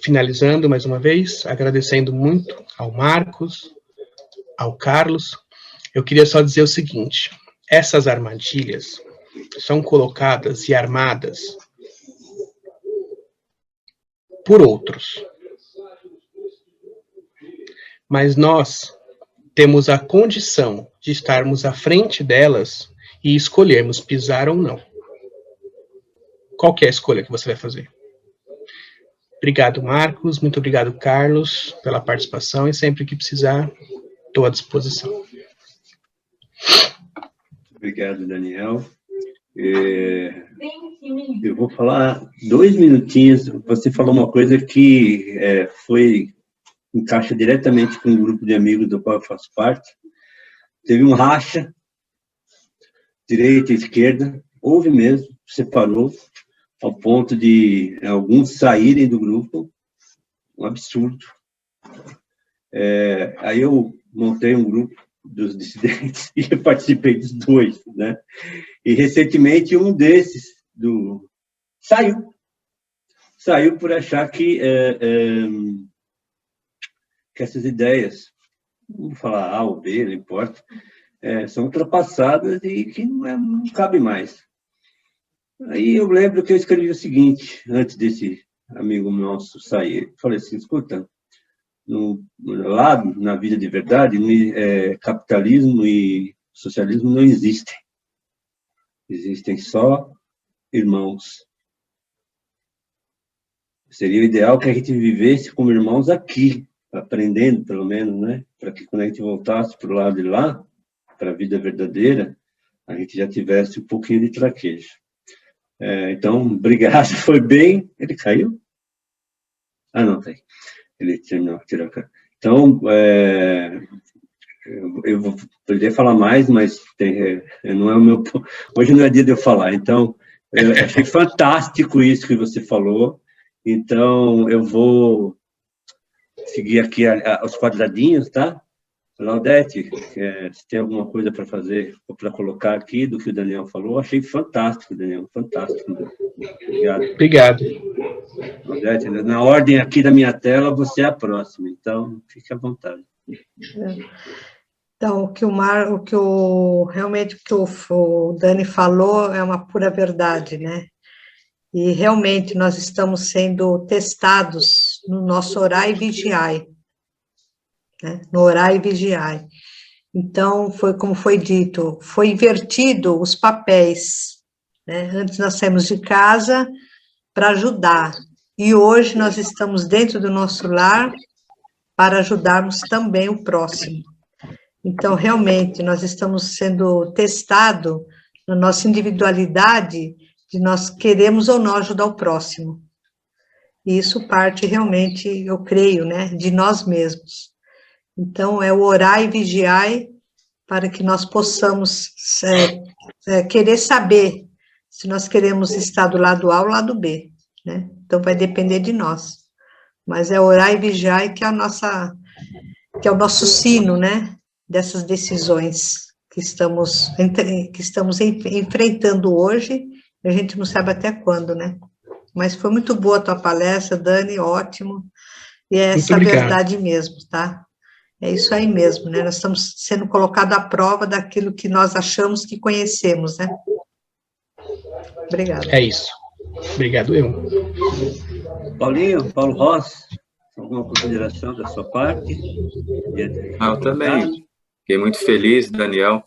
Finalizando mais uma vez, agradecendo muito ao Marcos, ao Carlos, eu queria só dizer o seguinte: essas armadilhas são colocadas e armadas por outros. Mas nós temos a condição de estarmos à frente delas e escolhermos pisar ou não. Qual que é a escolha que você vai fazer? Obrigado, Marcos. Muito obrigado, Carlos, pela participação. E sempre que precisar, estou à disposição. Obrigado, Daniel. Eu vou falar 2 minutinhos. Você falou uma coisa que encaixa diretamente com o grupo de amigos do qual eu faço parte. Teve um racha, direita e esquerda, houve mesmo, separou, ao ponto de alguns saírem do grupo, um absurdo. Aí eu montei um grupo dos dissidentes e eu participei dos 2, né? E recentemente um desses saiu por achar que essas ideias, não vou falar A ou B, não importa, são ultrapassadas e que não cabe mais. Aí eu lembro que eu escrevi o seguinte, antes desse amigo nosso sair, falei assim: escuta, lá na vida de verdade, capitalismo e socialismo não existem. Existem só irmãos. Seria o ideal que a gente vivesse como irmãos aqui, aprendendo, pelo menos, né? Para que quando a gente voltasse para o lado de lá, para a vida verdadeira, a gente já tivesse um pouquinho de traquejo. Então, obrigado, foi bem... Ele caiu? Ah, não, tá aí. Ele tirou a cara. Então, eu poderia falar mais, mas não é o meu... Hoje não é dia de eu falar. Então, eu achei fantástico isso que você falou. Então, eu vou seguir aqui os quadradinhos, tá? Laudete, se tem alguma coisa para fazer, ou para colocar aqui do que o Daniel falou, achei fantástico, Daniel, fantástico. Obrigado. Obrigado. Laudete, na ordem aqui da minha tela, você é a próxima, então fique à vontade. Então, realmente o que o Dani falou é uma pura verdade, né? E realmente nós estamos sendo testados no nosso orar e vigiai. Né? No orar e vigiai. Então, foi como foi dito, foi invertido os papéis. Né? Antes nós saímos de casa para ajudar, e hoje nós estamos dentro do nosso lar para ajudarmos também o próximo. Então, realmente, nós estamos sendo testados na nossa individualidade, de nós queremos ou não ajudar o próximo. E isso parte realmente, eu creio, né, de nós mesmos. Então, é o orar e vigiar para que nós possamos querer saber se nós queremos estar do lado A ou do lado B, né? Então, vai depender de nós. Mas é orar e vigiar que é o nosso sino, né? Dessas decisões que estamos enfrentando hoje, a gente não sabe até quando, né? Mas foi muito boa a tua palestra, Dani, ótimo. E é essa verdade mesmo, tá? É isso aí mesmo, né? Nós estamos sendo colocados à prova daquilo que nós achamos que conhecemos, né? Obrigada. É isso. Obrigado, eu. Paulinho, Paulo Ross, alguma consideração da sua parte? Eu também fiquei muito feliz, Daniel,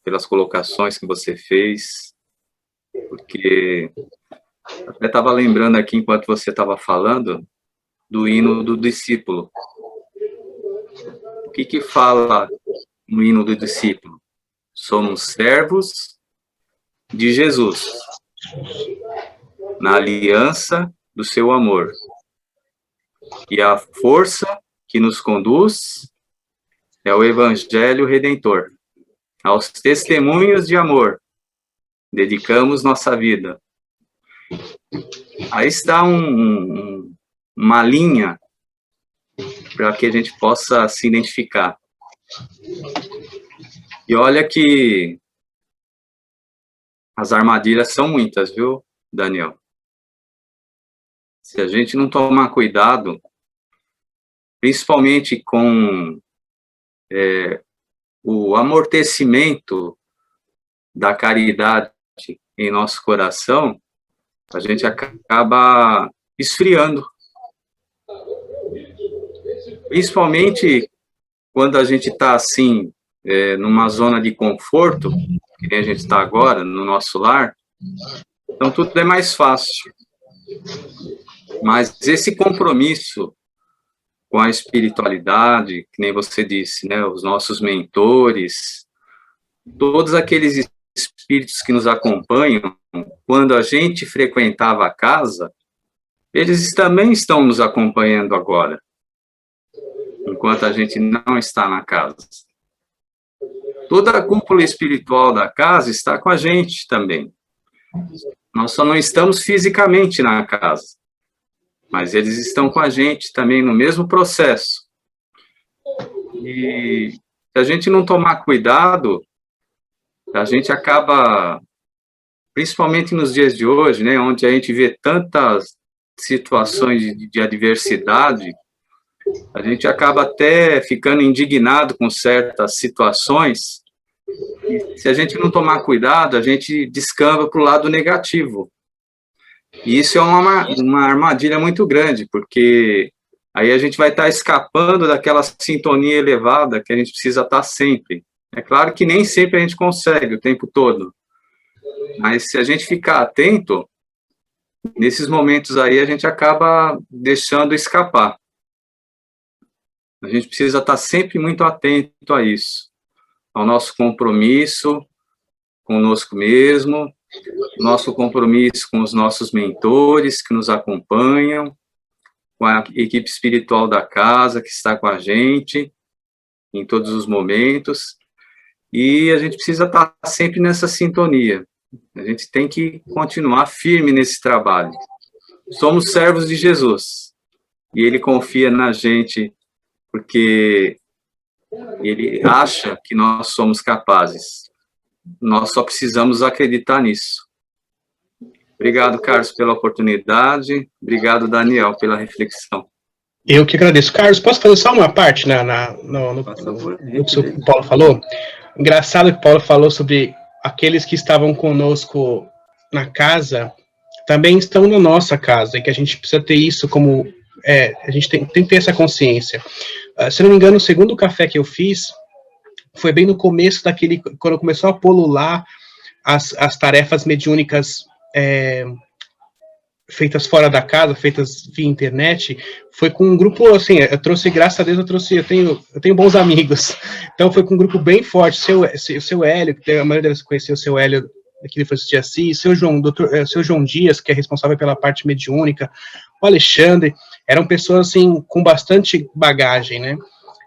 pelas colocações que você fez, porque até estava lembrando aqui, enquanto você estava falando, do hino do discípulo. O que fala no hino do discípulo? Somos servos de Jesus, na aliança do seu amor. E a força que nos conduz é o Evangelho Redentor. Aos testemunhos de amor, dedicamos nossa vida. Aí está uma linha para que a gente possa se identificar. E olha que as armadilhas são muitas, viu, Daniel? Se a gente não tomar cuidado, principalmente com o amortecimento da caridade em nosso coração, a gente acaba esfriando. Principalmente quando a gente está assim, numa zona de conforto, que nem a gente está agora, no nosso lar, então tudo é mais fácil. Mas esse compromisso com a espiritualidade, que nem você disse, né, os nossos mentores, todos aqueles espíritos que nos acompanham, quando a gente frequentava a casa, eles também estão nos acompanhando agora, enquanto a gente não está na casa. Toda a cúpula espiritual da casa está com a gente também. Nós só não estamos fisicamente na casa, mas eles estão com a gente também no mesmo processo. E se a gente não tomar cuidado, a gente acaba, principalmente nos dias de hoje, né, onde a gente vê tantas situações de adversidade, a gente acaba até ficando indignado com certas situações, e se a gente não tomar cuidado, a gente descamba para o lado negativo. E isso é uma armadilha muito grande, porque aí a gente vai estar escapando daquela sintonia elevada que a gente precisa estar sempre. É claro que nem sempre a gente consegue o tempo todo, mas se a gente ficar atento, nesses momentos aí a gente acaba deixando escapar. A gente precisa estar sempre muito atento a isso, ao nosso compromisso conosco mesmo, nosso compromisso com os nossos mentores que nos acompanham, com a equipe espiritual da casa que está com a gente em todos os momentos. E a gente precisa estar sempre nessa sintonia. A gente tem que continuar firme nesse trabalho. Somos servos de Jesus. E Ele confia na gente porque Ele acha que nós somos capazes. Nós só precisamos acreditar nisso. Obrigado, Carlos, pela oportunidade. Obrigado, Daniel, pela reflexão. Eu que agradeço. Carlos, posso fazer só uma parte no que o Paulo falou? Engraçado que o Paulo falou sobre aqueles que estavam conosco na casa, também estão na nossa casa, e que a gente precisa ter isso como... a gente tem que ter essa consciência. Se não me engano, o segundo café que eu fiz foi bem no começo quando começou a polular as tarefas mediúnicas feitas fora da casa, feitas via internet. Foi com um grupo, assim, graças a Deus, eu tenho bons amigos, então foi com um grupo bem forte, o seu Hélio, que a maioria deve conhecer o seu Hélio, aqui de Francisco de Assis, seu João Dias, que é responsável pela parte mediúnica, o Alexandre, eram pessoas, assim, com bastante bagagem, né?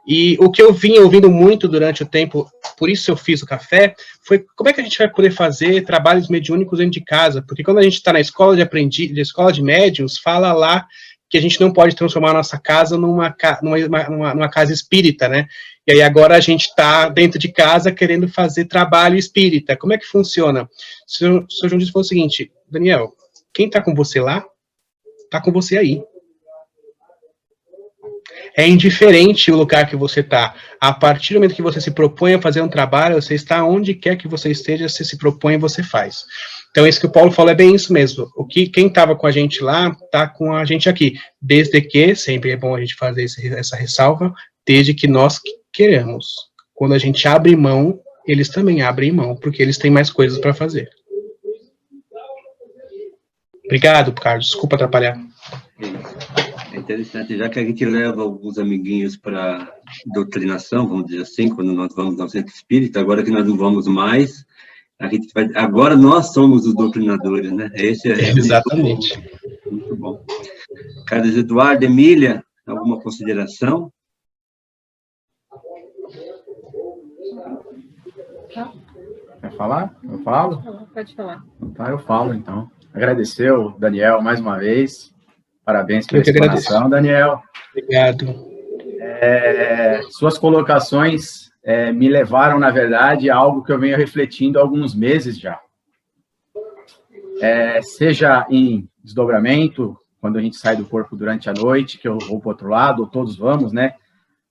E o que eu vinha ouvindo muito durante o tempo, por isso eu fiz o café, foi como é que a gente vai poder fazer trabalhos mediúnicos dentro de casa? Porque quando a gente está na escola de médiuns, fala lá que a gente não pode transformar a nossa casa numa casa espírita, né? E aí agora a gente está dentro de casa querendo fazer trabalho espírita. Como é que funciona? O senhor João disse o seguinte: Daniel, quem está com você lá, está com você aí. É indiferente o lugar que você está. A partir do momento que você se propõe a fazer um trabalho, você está onde quer que você esteja, você se propõe e você faz. Então, isso que o Paulo falou é bem isso mesmo. Quem estava com a gente lá, está com a gente aqui. Desde que, sempre é bom a gente fazer essa ressalva, desde que nós queremos. Quando a gente abre mão, eles também abrem mão, porque eles têm mais coisas para fazer. Obrigado, Carlos. Desculpa atrapalhar. É interessante, já que a gente leva alguns amiguinhos para doutrinação, vamos dizer assim, quando nós vamos ao centro espírita, agora que nós não vamos mais, a gente vai, agora nós somos os doutrinadores, né? Exatamente. Muito bom. Carlos Eduardo, Emília, alguma consideração? Quer falar? Eu falo? Pode falar. Tá, eu falo, então. Agradecer o Daniel mais uma vez. Parabéns pela Eu que explanação, Daniel. Obrigado. Suas colocações me levaram, na verdade, a algo que eu venho refletindo há alguns meses já. Seja em desdobramento, quando a gente sai do corpo durante a noite, que eu vou para o outro lado, ou todos vamos, né?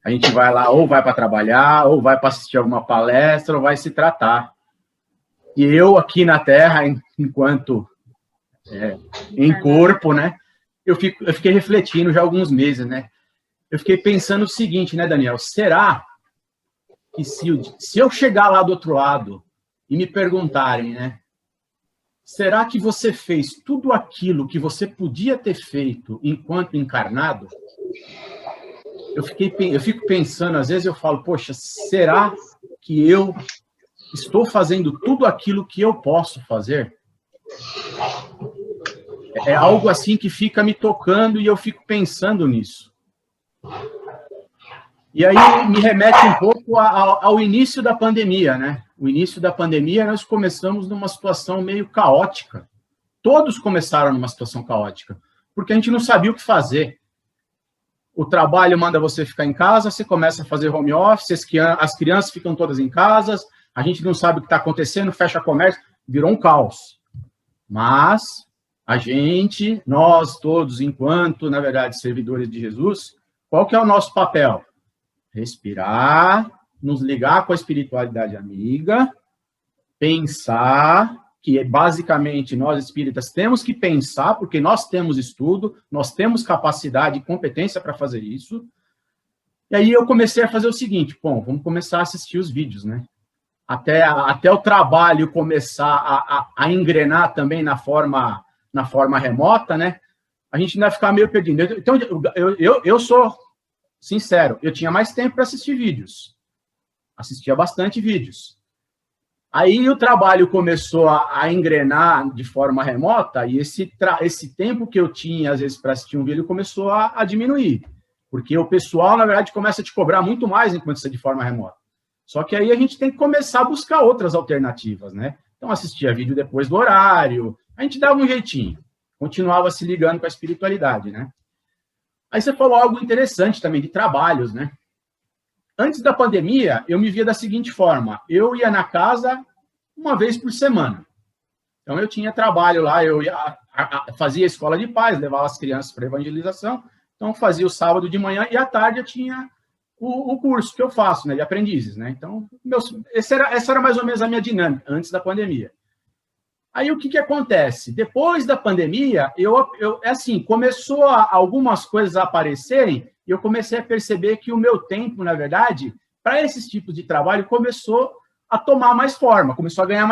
A gente vai lá, ou vai para trabalhar, ou vai para assistir alguma palestra, ou vai se tratar. E eu, aqui na Terra, enquanto em corpo, né? Eu fiquei refletindo já há alguns meses, né? Eu fiquei pensando o seguinte, né, Daniel? Será que se eu chegar lá do outro lado e me perguntarem, né? Será que você fez tudo aquilo que você podia ter feito enquanto encarnado? Eu fico pensando, às vezes eu falo, poxa, será que eu estou fazendo tudo aquilo que eu posso fazer? É algo assim que fica me tocando e eu fico pensando nisso. E aí me remete um pouco ao início da pandemia, né? O início da pandemia, nós começamos numa situação meio caótica. Todos começaram numa situação caótica, porque a gente não sabia o que fazer. O trabalho manda você ficar em casa, você começa a fazer home office, as crianças ficam todas em casa, a gente não sabe o que está acontecendo, fecha comércio, virou um caos. Mas nós todos, enquanto, na verdade, servidores de Jesus, qual que é o nosso papel? Respirar, nos ligar com a espiritualidade amiga, pensar, que basicamente nós espíritas temos que pensar, porque nós temos estudo, nós temos capacidade e competência para fazer isso. E aí eu comecei a fazer o seguinte, bom, vamos começar a assistir os vídeos, né? Até o trabalho começar a engrenar também na forma remota, né? A gente ainda ficar meio perdido. Então, eu sou sincero, eu tinha mais tempo para assistir vídeos. Assistia bastante vídeos. Aí o trabalho começou a engrenar de forma remota e esse tempo que eu tinha, às vezes, para assistir um vídeo começou a diminuir. Porque o pessoal, na verdade, começa a te cobrar muito mais enquanto isso é de forma remota. Só que aí a gente tem que começar a buscar outras alternativas, né? Então, assistia vídeo depois do horário, a gente dava um jeitinho, continuava se ligando com a espiritualidade, né? Aí você falou algo interessante também, de trabalhos, né? Antes da pandemia, eu me via da seguinte forma, eu ia na casa uma vez por semana. Então, eu tinha trabalho lá, eu fazia escola de paz, levava as crianças para evangelização, então fazia o sábado de manhã e à tarde eu tinha o curso que eu faço, né, de aprendizes, né? Então, essa era mais ou menos a minha dinâmica, antes da pandemia. Aí, o que acontece? Depois da pandemia, começou algumas coisas a aparecerem e eu comecei a perceber que o meu tempo, na verdade, para esses tipos de trabalho, começou a tomar mais forma, começou a ganhar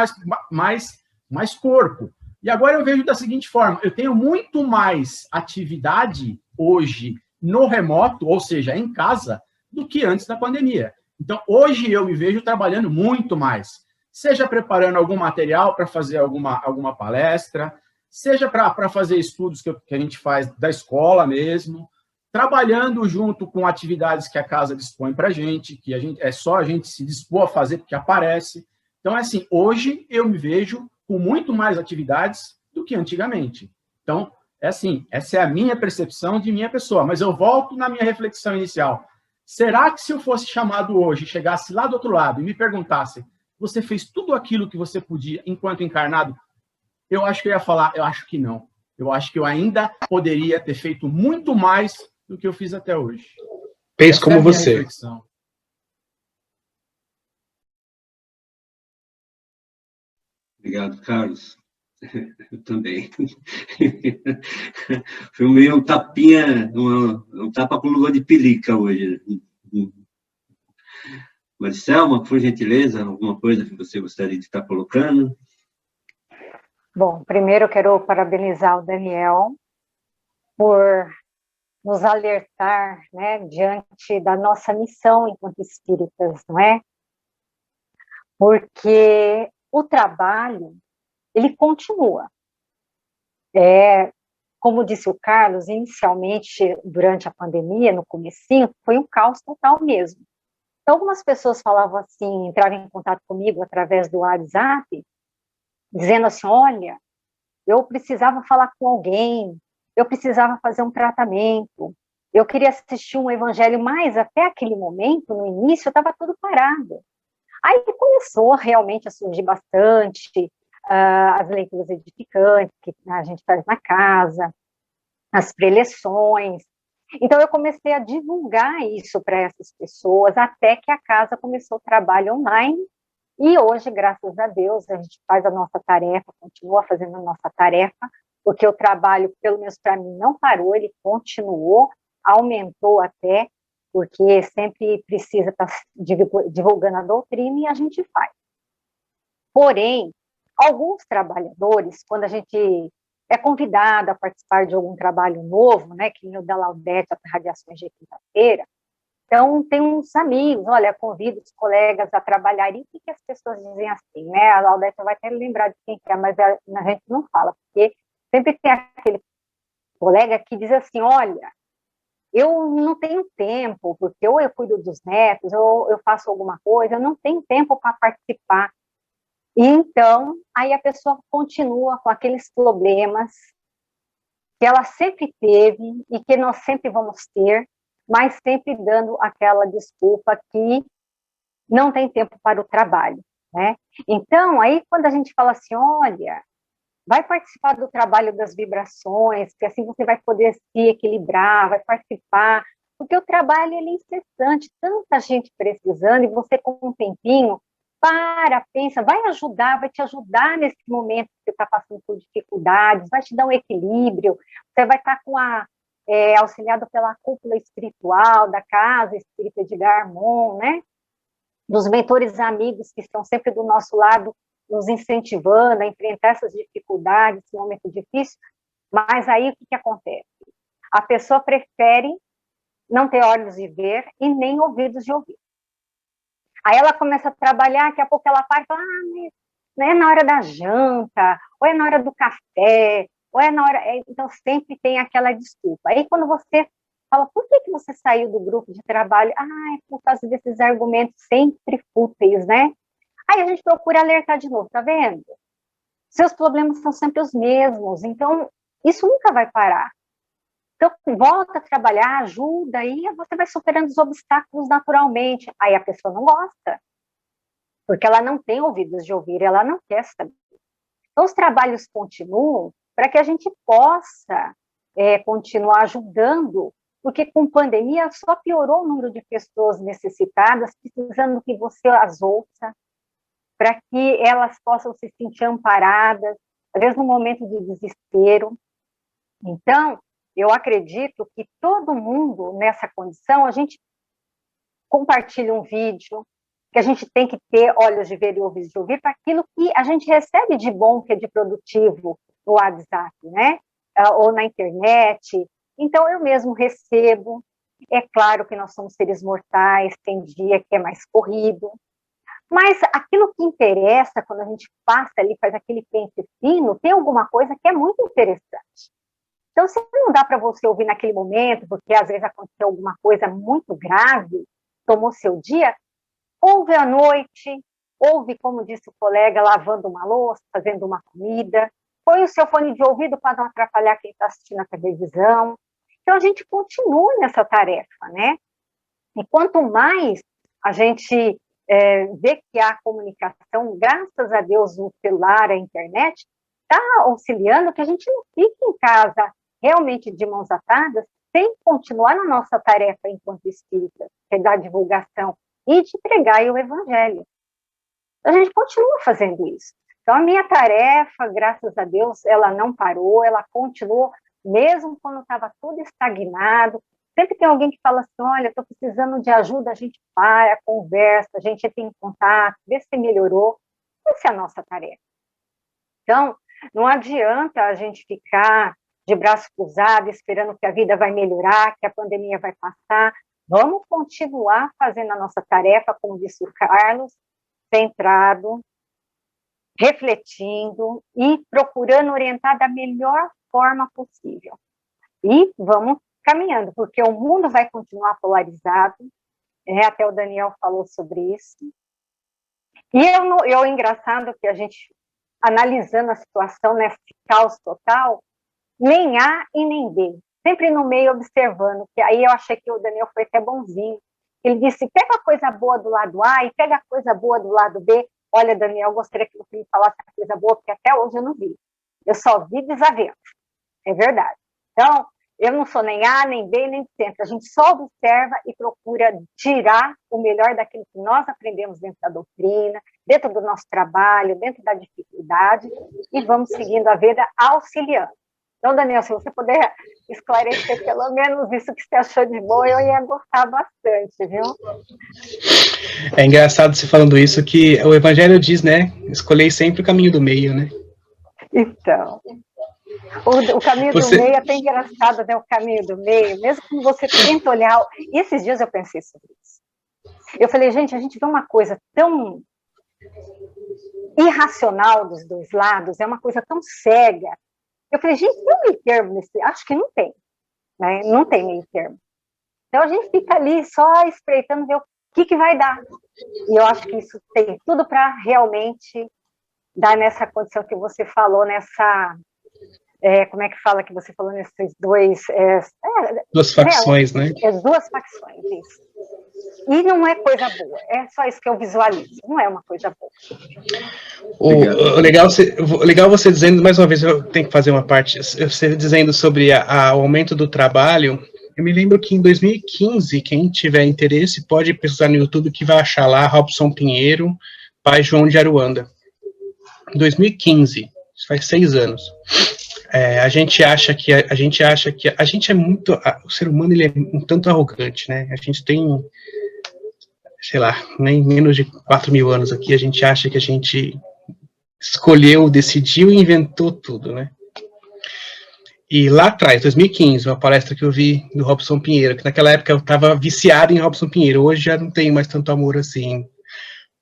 mais corpo. E agora eu vejo da seguinte forma, eu tenho muito mais atividade hoje no remoto, ou seja, em casa, do que antes da pandemia. Então, hoje eu me vejo trabalhando muito mais, seja preparando algum material para fazer alguma palestra, seja para fazer estudos que a gente faz da escola mesmo, trabalhando junto com atividades que a casa dispõe para a gente, que é só a gente se dispor a fazer porque aparece. Então, assim, hoje eu me vejo com muito mais atividades do que antigamente. Então, essa é a minha percepção de minha pessoa, mas eu volto na minha reflexão inicial. Será que se eu fosse chamado hoje, chegasse lá do outro lado e me perguntasse, você fez tudo aquilo que você podia enquanto encarnado? Eu acho que eu ia falar, eu acho que não. Eu acho que eu ainda poderia ter feito muito mais do que eu fiz até hoje. Pense como você. Reflexão. Obrigado, Carlos. Eu também. Foi meio um tapinha, um tapa com luva de pelica hoje. Maricel, por gentileza, alguma coisa que você gostaria de estar colocando? Bom, primeiro eu quero parabenizar o Daniel por nos alertar, né, diante da nossa missão enquanto espíritas, não é? Porque o trabalho, ele continua. Como disse o Carlos, inicialmente, durante a pandemia, no comecinho, foi um caos total mesmo. Então, algumas pessoas falavam assim, entravam em contato comigo através do WhatsApp, dizendo assim, olha, eu precisava falar com alguém, eu precisava fazer um tratamento, eu queria assistir um evangelho, mas até aquele momento, no início, estava tudo parado. Aí começou realmente a surgir bastante as leituras edificantes que a gente faz na casa, as preleções. Então, eu comecei a divulgar isso para essas pessoas, até que a casa começou o trabalho online, e hoje, graças a Deus, a gente faz a nossa tarefa, continua fazendo a nossa tarefa, porque o trabalho, pelo menos para mim, não parou, ele continuou, aumentou até, porque sempre precisa estar divulgando a doutrina e a gente faz. Porém, alguns trabalhadores, quando a gente é convidado a participar de algum trabalho novo, né, que nem o da Laudete, as radiações de quinta-feira, então tem uns amigos, olha, convido os colegas a trabalhar, e o que as pessoas dizem assim, né, a Laudete vai até lembrar de quem que é, mas a gente não fala, porque sempre tem aquele colega que diz assim, olha, eu não tenho tempo, porque ou eu cuido dos netos, ou eu faço alguma coisa, eu não tenho tempo para participar. E então, aí a pessoa continua com aqueles problemas que ela sempre teve e que nós sempre vamos ter, mas sempre dando aquela desculpa que não tem tempo para o trabalho, né? Então, aí quando a gente fala assim, olha, vai participar do trabalho das vibrações, que assim você vai poder se equilibrar, vai participar, porque o trabalho ele é incessante, tanta gente precisando, e você com um tempinho, pensa, vai te ajudar nesse momento que você está passando por dificuldades, vai te dar um equilíbrio, você vai estar auxiliado pela cúpula espiritual da casa, espírita de Garmon, né? Dos mentores amigos que estão sempre do nosso lado, nos incentivando a enfrentar essas dificuldades, esse momento difícil, mas aí o que acontece? A pessoa prefere não ter olhos de ver e nem ouvidos de ouvir. Aí ela começa a trabalhar, daqui a pouco ela para e fala, não é na hora da janta, ou é na hora do café, ou é na hora... Então, sempre tem aquela desculpa. Aí, quando você fala, por que você saiu do grupo de trabalho? É por causa desses argumentos sempre fúteis, né? Aí a gente procura alertar de novo, tá vendo? Seus problemas são sempre os mesmos, então isso nunca vai parar. Então, volta a trabalhar, ajuda, aí você vai superando os obstáculos naturalmente. Aí a pessoa não gosta, porque ela não tem ouvidos de ouvir, ela não quer saber. Então, os trabalhos continuam para que a gente possa continuar ajudando, porque com pandemia só piorou o número de pessoas necessitadas, precisando que você as ouça, para que elas possam se sentir amparadas, às vezes no momento de desespero. Então, eu acredito que todo mundo nessa condição, a gente compartilha um vídeo, que a gente tem que ter olhos de ver e ouvidos de ouvir para aquilo que a gente recebe de bom, que é de produtivo no WhatsApp, né? Ou na internet. Então, eu mesmo recebo. É claro que nós somos seres mortais, tem dia que é mais corrido, mas aquilo que interessa, quando a gente passa ali, faz aquele pente fino, tem alguma coisa que é muito interessante. Então, se não dá para você ouvir naquele momento, porque às vezes aconteceu alguma coisa muito grave, tomou seu dia, ouve à noite, ouve, como disse o colega, lavando uma louça, fazendo uma comida, põe o seu fone de ouvido para não atrapalhar quem está assistindo a televisão. Então, a gente continua nessa tarefa, né? E quanto mais a gente vê que há comunicação, graças a Deus, no celular, a internet, está auxiliando que a gente não fique em casa realmente de mãos atadas, sem continuar na nossa tarefa enquanto espírita, que é da divulgação e de pregar o evangelho. A gente continua fazendo isso. Então, a minha tarefa, graças a Deus, ela não parou, ela continuou, mesmo quando estava tudo estagnado. Sempre tem alguém que fala assim, olha, estou precisando de ajuda, a gente para, conversa, a gente entra em contato, vê se melhorou. Essa é a nossa tarefa. Então, não adianta a gente ficar de braço cruzado, esperando que a vida vai melhorar, que a pandemia vai passar. Vamos continuar fazendo a nossa tarefa, como disse o Carlos, centrado, refletindo e procurando orientar da melhor forma possível. E vamos caminhando, porque o mundo vai continuar polarizado, até o Daniel falou sobre isso. E é engraçado que a gente, analisando a situação nesse caos total, nem A e nem B, sempre no meio observando, que aí eu achei que o Daniel foi até bonzinho. Ele disse, pega a coisa boa do lado A e pega a coisa boa do lado B. Olha, Daniel, eu gostaria que você me falasse a coisa boa, porque até hoje eu não vi. Eu só vi desavença. É verdade. Então, eu não sou nem A, nem B, nem centro. A gente só observa e procura tirar o melhor daquilo que nós aprendemos dentro da doutrina, dentro do nosso trabalho, dentro da dificuldade, e vamos seguindo a vida auxiliando. Então, Daniel, se você puder esclarecer pelo menos isso que você achou de boa, eu ia gostar bastante, viu? É engraçado você falando isso, que o Evangelho diz, né? Escolhei sempre o caminho do meio, né? Então, o caminho do meio é até engraçado, né? O caminho do meio, mesmo que você tenta olhar... E esses dias eu pensei sobre isso. Eu falei, gente, a gente vê uma coisa tão irracional dos dois lados, é uma coisa tão cega. Eu falei, gente, tem um meio termo nesse... Acho que não tem, né? Não tem meio termo. Então, a gente fica ali só espreitando, ver o que vai dar. E eu acho que isso tem tudo para realmente dar nessa condição que você falou, nessa... como é que fala que você falou nesses dois... duas facções, né? Duas facções, isso. E não é coisa boa, é só isso que eu visualizo, não é uma coisa boa. O legal você dizendo, mais uma vez, eu tenho que fazer uma parte, você dizendo sobre o aumento do trabalho. Eu me lembro que em 2015, quem tiver interesse pode pesquisar no YouTube, que vai achar lá Robson Pinheiro, pai João de Aruanda. 2015, isso faz 6 anos. A gente acha que a gente é muito, o ser humano ele é um tanto arrogante, né? A gente tem, sei lá, nem menos de 4.000 anos aqui, a gente acha que a gente escolheu, decidiu e inventou tudo, né? E lá atrás, 2015, uma palestra que eu vi do Robson Pinheiro, que naquela época eu estava viciado em Robson Pinheiro, hoje já não tenho mais tanto amor assim.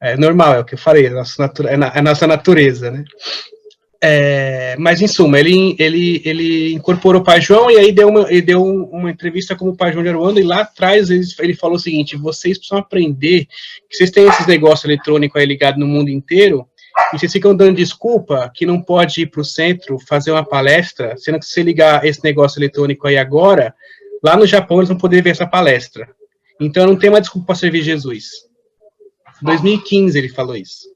É normal, é o que eu falei, a nossa natureza, né? Mas, em suma, ele incorporou o Pai João e aí deu uma entrevista como o Pai João de Aruanda, e lá atrás ele falou o seguinte: vocês precisam aprender que vocês têm esses negócios eletrônicos aí ligados no mundo inteiro, e vocês ficam dando desculpa que não pode ir para o centro fazer uma palestra, sendo que se você ligar esse negócio eletrônico aí agora, lá no Japão eles vão poder ver essa palestra. Então não tem uma desculpa para servir Jesus. 2015 ele falou isso.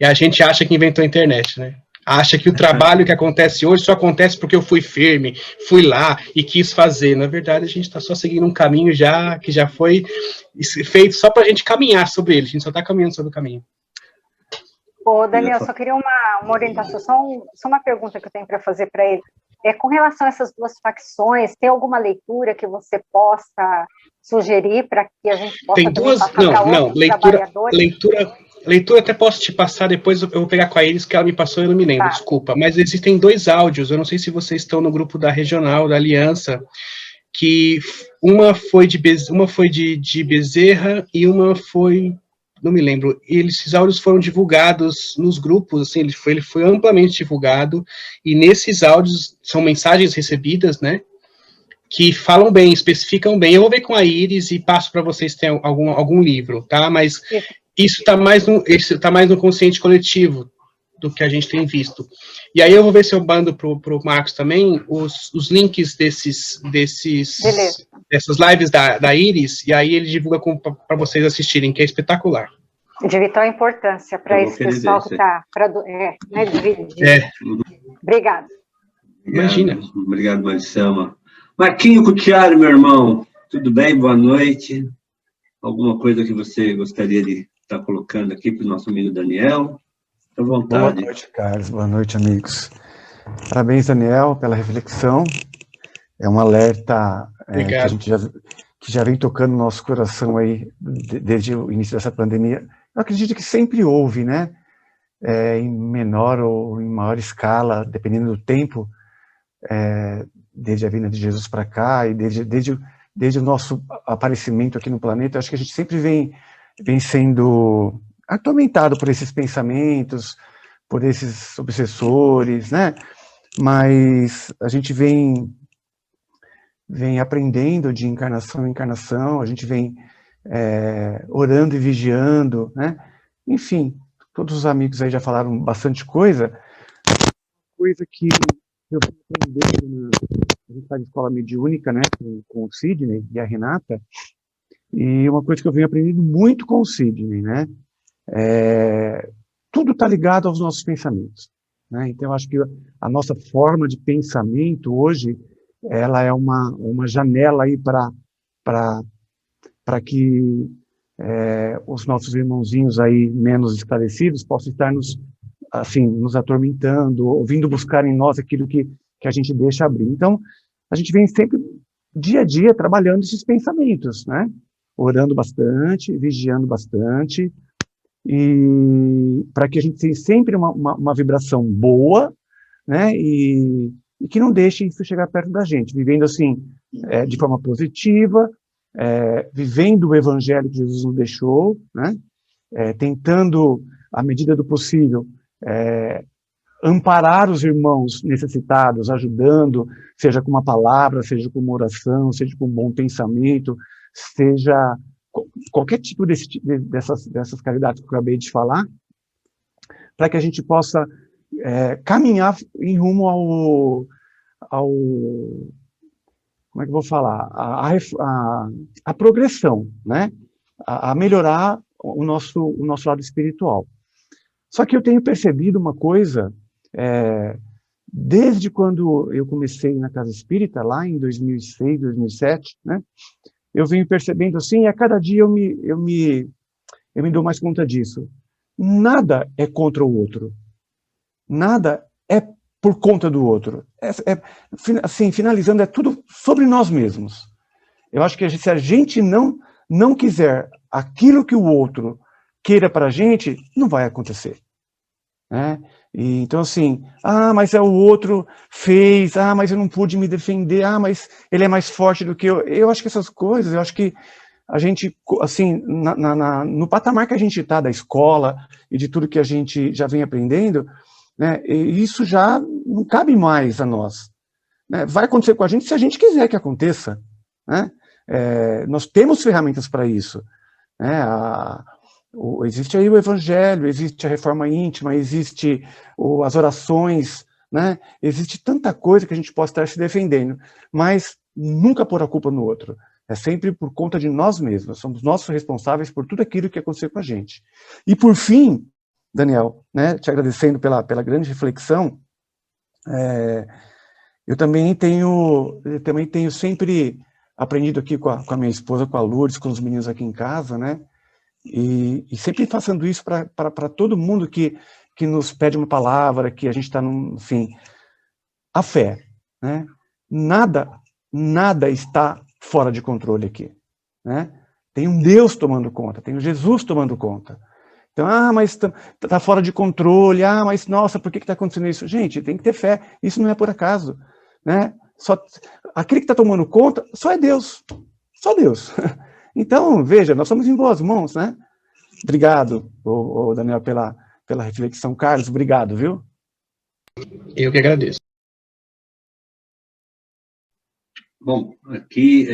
E a gente acha que inventou a internet, né? Acha que o trabalho que acontece hoje só acontece porque eu fui firme, fui lá e quis fazer. Na verdade, a gente está só seguindo um caminho que já foi feito só para a gente caminhar sobre ele. A gente só está caminhando sobre o caminho. Ô, Daniel, só queria uma orientação, só uma pergunta que eu tenho para fazer para ele. Com relação a essas duas facções, tem alguma leitura que você possa sugerir para que a gente possa... Tem duas... Não, leitura até posso te passar, depois eu vou pegar com a Iris, que ela me passou e eu não me lembro, desculpa. Mas existem 2 áudios, eu não sei se vocês estão no grupo da Regional, da Aliança, que uma foi de Bezerra e uma foi... Não me lembro. Esses áudios foram divulgados nos grupos, assim, ele foi amplamente divulgado, e nesses áudios são mensagens recebidas, né, que falam bem, especificam bem. Eu vou ver com a Iris e passo para vocês se tem algum livro, tá? Mas isso está mais no consciente coletivo do que a gente tem visto. E aí eu vou ver se eu mando pro Marcos também os links dessas lives da Iris, e aí ele divulga para vocês assistirem, que é espetacular. De vital importância para esse pessoal que está... Obrigado. Imagina. Obrigado, Maricama. Marquinho Cutiaro, meu irmão, tudo bem? Boa noite. Alguma coisa que você gostaria de está colocando aqui para o nosso amigo Daniel. Fique à vontade. Boa noite, Carlos. Boa noite, amigos. Parabéns, Daniel, pela reflexão. É um alerta que a gente já vem tocando no nosso coração aí desde o início dessa pandemia. Eu acredito que sempre houve, né? Em menor ou em maior escala, dependendo do tempo, desde a vinda de Jesus para cá e desde o nosso aparecimento aqui no planeta, acho que a gente sempre vem sendo atormentado por esses pensamentos, por esses obsessores, né? Mas a gente vem aprendendo de encarnação em encarnação, a gente vem orando e vigiando, né? Enfim, todos os amigos aí já falaram bastante coisa que eu fui aprendendo, a gente está em escola mediúnica, né, com o Sidney e a Renata, e uma coisa que eu venho aprendendo muito com o Sidney, né, tudo está ligado aos nossos pensamentos, né, então eu acho que a nossa forma de pensamento hoje, ela é uma janela aí para que os nossos irmãozinhos aí menos esclarecidos possam estar nos atormentando, ouvindo buscar em nós aquilo que a gente deixa abrir. Então, a gente vem sempre, dia a dia, trabalhando esses pensamentos, né? Orando bastante, vigiando bastante, e para que a gente tenha sempre uma vibração boa, né? E que não deixe isso chegar perto da gente, vivendo assim, de forma positiva, vivendo o evangelho que Jesus nos deixou, né? Tentando, à medida do possível, amparar os irmãos necessitados, ajudando, seja com uma palavra, seja com uma oração, seja com um bom pensamento, seja qualquer tipo dessas caridades que eu acabei de falar, para que a gente possa caminhar em rumo ao como é que eu vou falar, a progressão, né? A melhorar o nosso lado espiritual. Só que eu tenho percebido uma coisa, desde quando eu comecei na Casa Espírita, lá em 2006, 2007, né? Eu venho percebendo assim, e a cada dia eu me dou mais conta disso. Nada é contra o outro. Nada é por conta do outro. Assim, finalizando, é tudo sobre nós mesmos. Eu acho que se a gente não quiser aquilo que o outro queira para a gente, não vai acontecer. Né? E, então, assim, mas o outro fez, mas eu não pude me defender, mas ele é mais forte do que eu. Eu acho que essas coisas, eu acho que a gente, assim, no patamar que a gente está da escola e de tudo que a gente já vem aprendendo, né, isso já não cabe mais a nós. Né? Vai acontecer com a gente se a gente quiser que aconteça. Né? Nós temos ferramentas para isso. Né? Existe aí o evangelho, existe a reforma íntima, existe as orações, né? Existe tanta coisa que a gente pode estar se defendendo, mas nunca pôr a culpa no outro. É sempre por conta de nós mesmos, somos nós responsáveis por tudo aquilo que aconteceu com a gente. E por fim, Daniel, né, te agradecendo pela grande reflexão, eu também tenho sempre aprendido aqui com a minha esposa, com a Lourdes, com os meninos aqui em casa, né? E sempre fazendo isso para todo mundo que nos pede uma palavra, que a gente está enfim, a fé, né? Nada está fora de controle aqui, né? Tem um Deus tomando conta, tem um Jesus tomando conta. Então, mas está fora de controle, mas nossa, por que está acontecendo isso? Gente, tem que ter fé, isso não é por acaso, né? Aquele que está tomando conta, só é Deus, só Deus. Então, veja, nós estamos em boas mãos, né? Obrigado, Daniel, pela reflexão. Carlos, obrigado, viu? Eu que agradeço. Bom, aqui,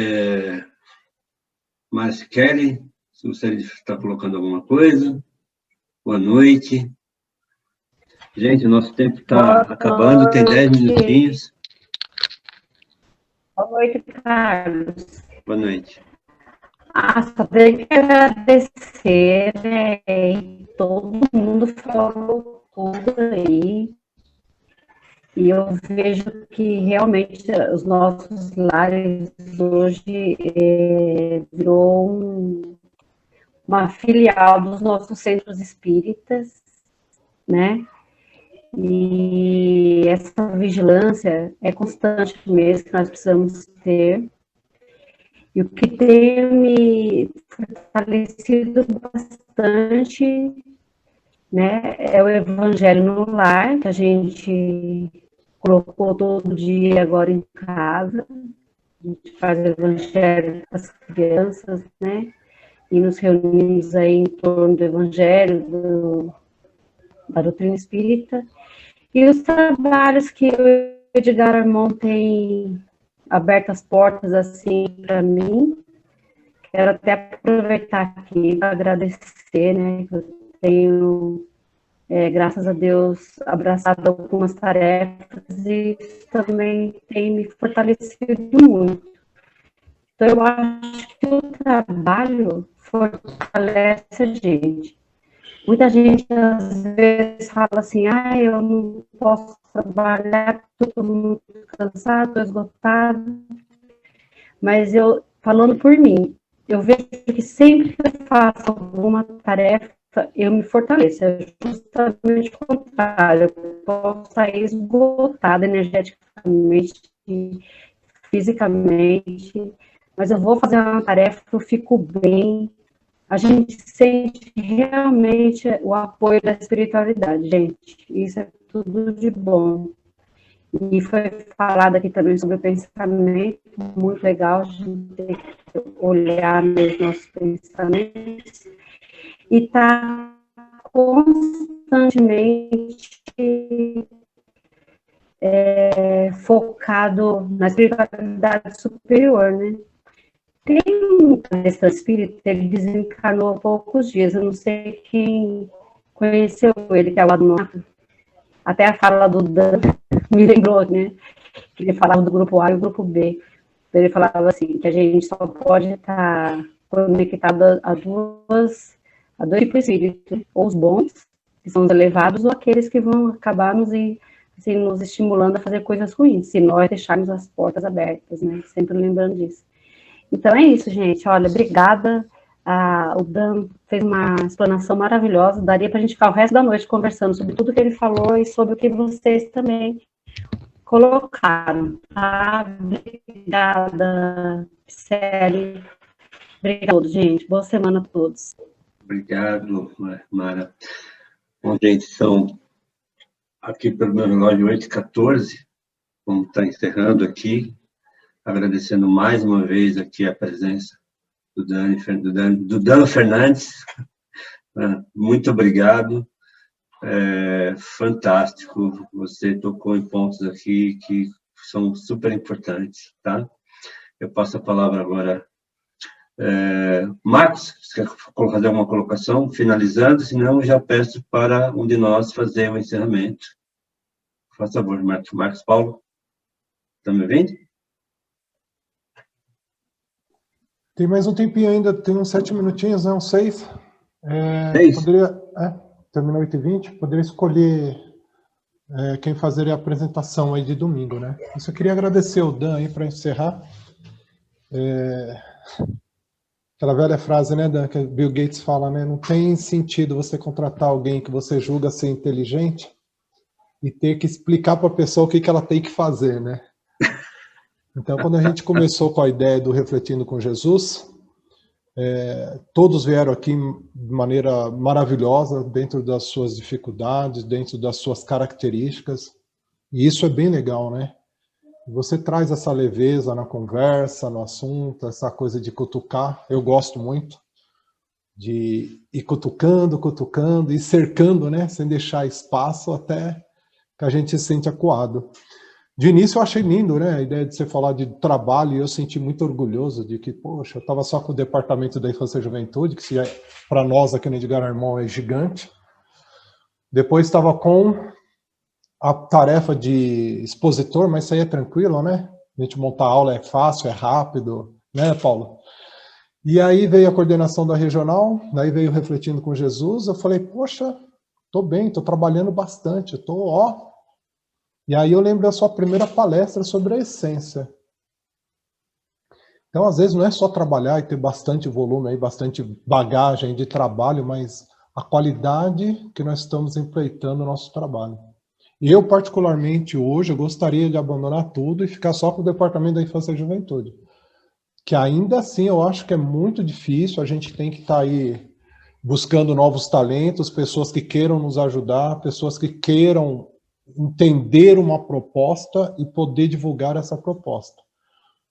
Márcia Kelly, se você está colocando alguma coisa. Boa noite. Gente, o nosso tempo está acabando, tem 10 minutinhos. Boa noite, Carlos. Boa noite. Só tenho que agradecer, né? Todo mundo falou tudo aí. E eu vejo que realmente os nossos lares hoje virou uma filial dos nossos centros espíritas, né? E essa vigilância é constante mesmo, que nós precisamos ter. E o que tem me fortalecido bastante, né, é o Evangelho no Lar, que a gente colocou todo dia agora em casa. A gente faz o Evangelho com as crianças, né, e nos reunimos aí em torno do Evangelho, da doutrina espírita. E os trabalhos que o Edgar Armon tem aberto as portas assim para mim, quero até aproveitar aqui para agradecer, né, que eu tenho, graças a Deus, abraçado algumas tarefas e isso também tem me fortalecido muito. Então, eu acho que o trabalho fortalece a gente. Muita gente, às vezes, fala assim, eu não posso trabalhar, estou muito cansado, estou esgotado. Mas falando por mim, eu vejo que sempre que eu faço alguma tarefa, eu me fortaleço. É justamente o contrário. Eu posso sair esgotada energeticamente, fisicamente, mas eu vou fazer uma tarefa, eu fico bem. A gente sente realmente o apoio da espiritualidade, gente. Isso é tudo de bom. E foi falado aqui também sobre o pensamento, muito legal, a gente tem que olhar nos nossos pensamentos e estar constantemente focado na espiritualidade superior, né? Tem um palestra espírita, ele desencarnou há poucos dias, eu não sei quem conheceu ele, que é o Adnonato. Até a fala do Dan me lembrou, né? Que ele falava do grupo A e o grupo B. Ele falava assim, que a gente só pode estar conectado a dois tipos de espíritos, ou os bons, que são os elevados, ou aqueles que vão acabar nos estimulando a fazer coisas ruins, se nós deixarmos as portas abertas, né? Sempre lembrando disso. Então é isso, gente. Olha, obrigada. O Dan fez uma explanação maravilhosa. Daria para a gente ficar o resto da noite conversando sobre tudo que ele falou e sobre o que vocês também colocaram. Tá? Obrigada, Célia. Obrigada a todos, gente. Boa semana a todos. Obrigado, Mara. Bom, gente, são aqui pelo meu relógio 8h14, vamos estar encerrando aqui, agradecendo mais uma vez aqui a presença do Dan Fernandes. Muito obrigado, fantástico, você tocou em pontos aqui que são super importantes, tá? Eu passo a palavra agora. Marcos, você quer fazer alguma colocação? Finalizando, senão eu já peço para um de nós fazer o encerramento. Por favor, Marcos Paulo, está me ouvindo? Tem mais um tempinho ainda, tem uns 7 minutinhos, né? Uns 6. 6? Poderia, terminou 8h20, poderia escolher quem fazer a apresentação aí de domingo, né? Eu só queria agradecer o Dan aí para encerrar. Aquela velha frase, né, Dan, que Bill Gates fala, né? Não tem sentido você contratar alguém que você julga ser inteligente e ter que explicar para a pessoa o que ela tem que fazer, né? Então, quando a gente começou com a ideia do Refletindo com Jesus, todos vieram aqui de maneira maravilhosa, dentro das suas dificuldades, dentro das suas características, e isso é bem legal, né? Você traz essa leveza na conversa, no assunto, essa coisa de cutucar, eu gosto muito de ir cutucando, e cercando, né? Sem deixar espaço até que a gente se sente acuado. De início eu achei lindo, né, a ideia de você falar de trabalho, e eu senti muito orgulhoso de que, poxa, eu estava só com o Departamento da Infância e Juventude, que para nós aqui no Edgar Armon é gigante. Depois estava com a tarefa de expositor, mas isso aí é tranquilo, né? A gente montar aula é fácil, é rápido, né, Paulo? E aí veio a coordenação da regional, daí veio Refletindo com Jesus, eu falei, poxa, tô bem, tô trabalhando bastante, tô, E aí eu lembro da sua primeira palestra sobre a essência. Então, às vezes, não é só trabalhar e ter bastante volume, aí, bastante bagagem de trabalho, mas a qualidade que nós estamos empreitando no nosso trabalho. E eu, particularmente, hoje, eu gostaria de abandonar tudo e ficar só com o Departamento da Infância e Juventude. Que ainda assim, eu acho que é muito difícil, a gente tem que estar aí buscando novos talentos, pessoas que queiram nos ajudar, pessoas que queiram entender uma proposta e poder divulgar essa proposta.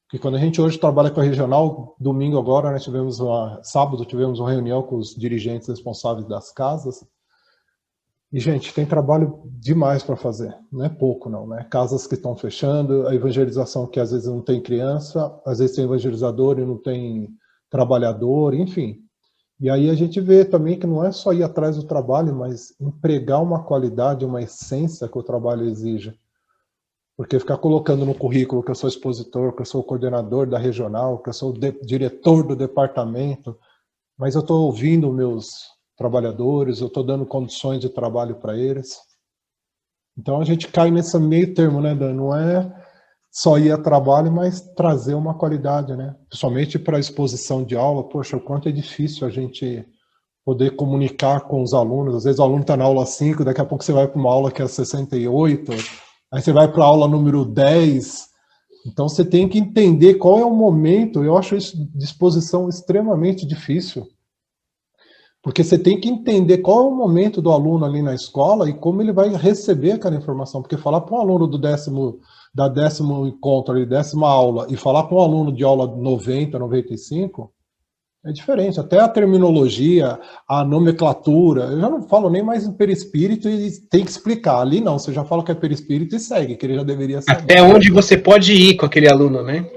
Porque quando a gente hoje trabalha com a regional, domingo agora, nós sábado tivemos uma reunião com os dirigentes responsáveis das casas, e, gente, tem trabalho demais para fazer, não é pouco não, né? Casas que estão fechando, a evangelização que às vezes não tem criança, às vezes tem evangelizador e não tem trabalhador, enfim. E aí a gente vê também que não é só ir atrás do trabalho, mas empregar uma qualidade, uma essência que o trabalho exige. Porque ficar colocando no currículo que eu sou expositor, que eu sou coordenador da regional, que eu sou diretor do departamento, mas eu estou ouvindo meus trabalhadores, eu estou dando condições de trabalho para eles. Então a gente cai nesse meio termo, né, Dan? Não é só ir a trabalho, mas trazer uma qualidade, né? Principalmente para a exposição de aula. Poxa, o quanto é difícil a gente poder comunicar com os alunos. Às vezes o aluno está na aula 5, daqui a pouco você vai para uma aula que é 68, aí você vai para a aula número 10. Então você tem que entender qual é o momento. Eu acho isso de exposição extremamente difícil. Porque você tem que entender qual é o momento do aluno ali na escola e como ele vai receber aquela informação. Porque falar para um aluno da décimo encontro, ali, 10ª aula, e falar para um aluno de aula 90, 95, é diferente. Até a terminologia, a nomenclatura, eu já não falo nem mais em perispírito e tem que explicar. Ali não, você já fala que é perispírito e segue, que ele já deveria saber. Até onde você pode ir com aquele aluno, né?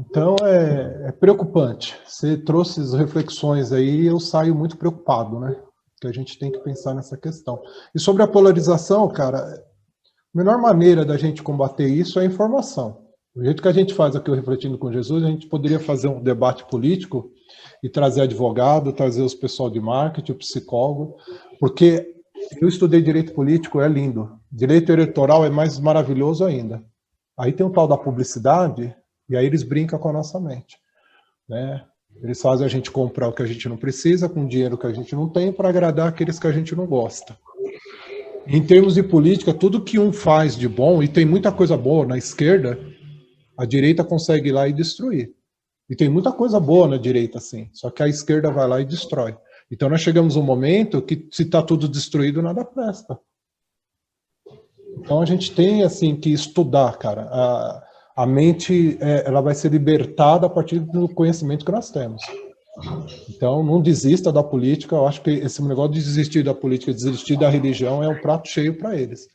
Então é preocupante. Você trouxe as reflexões aí e eu saio muito preocupado, né? Que a gente tem que pensar nessa questão. E sobre a polarização, cara, a melhor maneira da gente combater isso é a informação. Do jeito que a gente faz aqui o Refletindo com Jesus, a gente poderia fazer um debate político e trazer advogado, trazer os pessoal de marketing, o psicólogo, porque eu estudei direito político, é lindo. Direito eleitoral é mais maravilhoso ainda. Aí tem o tal da publicidade, e aí eles brincam com a nossa mente, né? Eles fazem a gente comprar o que a gente não precisa, com dinheiro que a gente não tem, para agradar aqueles que a gente não gosta. Em termos de política, tudo que um faz de bom, e tem muita coisa boa na esquerda, a direita consegue ir lá e destruir. E tem muita coisa boa na direita, assim. Só que a esquerda vai lá e destrói. Então nós chegamos a um momento que se está tudo destruído, nada presta. Então a gente tem, assim, que estudar, cara. A mente, ela vai ser libertada a partir do conhecimento que nós temos. Então não desista da política. Eu acho que esse negócio de desistir da política, desistir da religião é um prato cheio para eles.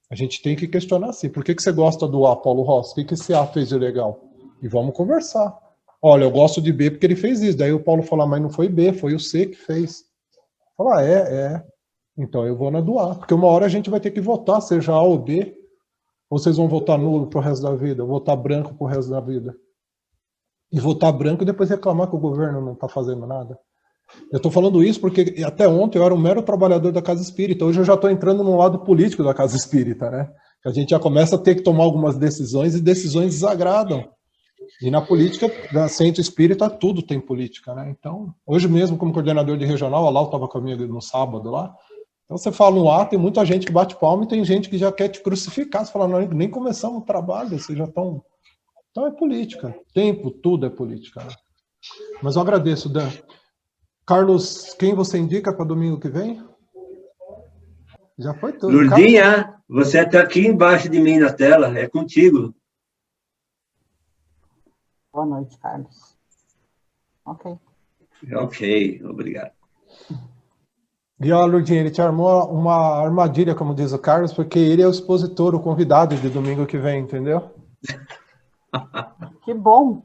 A gente tem que questionar assim. Por que você gosta do A, Paulo Rossi? O que esse A fez de legal? E vamos conversar. Olha, eu gosto de B porque ele fez isso. Daí o Paulo fala, mas não foi B, foi o C que fez. Fala, então eu vou na do A. Porque uma hora a gente vai ter que votar, seja A ou B. Ou vocês vão votar nulo pro resto da vida, votar branco pro resto da vida. E votar branco e depois reclamar que o governo não está fazendo nada. Eu estou falando isso porque até ontem eu era um mero trabalhador da Casa Espírita. Hoje eu já estou entrando no lado político da Casa Espírita, né? A gente já começa a ter que tomar algumas decisões e decisões desagradam. E na política, na Centro Espírita, tudo tem política, né? Então, hoje mesmo, como coordenador de regional, a Lau estava comigo no sábado lá. Então, você fala no ar, tem muita gente que bate palma e tem gente que já quer te crucificar. Você fala, não, nem começamos o trabalho, vocês já estão... Então, é política. Tempo, tudo é política. Né? Mas eu agradeço, Dan. Carlos, quem você indica para domingo que vem? Já foi tudo. Lourdinha, Carlos... você está aqui embaixo de mim na tela, é contigo. Boa noite, Carlos. Ok, obrigado. E ó, Lourdinha, ele te armou uma armadilha, como diz o Carlos, porque ele é o expositor, o convidado de domingo que vem, entendeu? Que bom!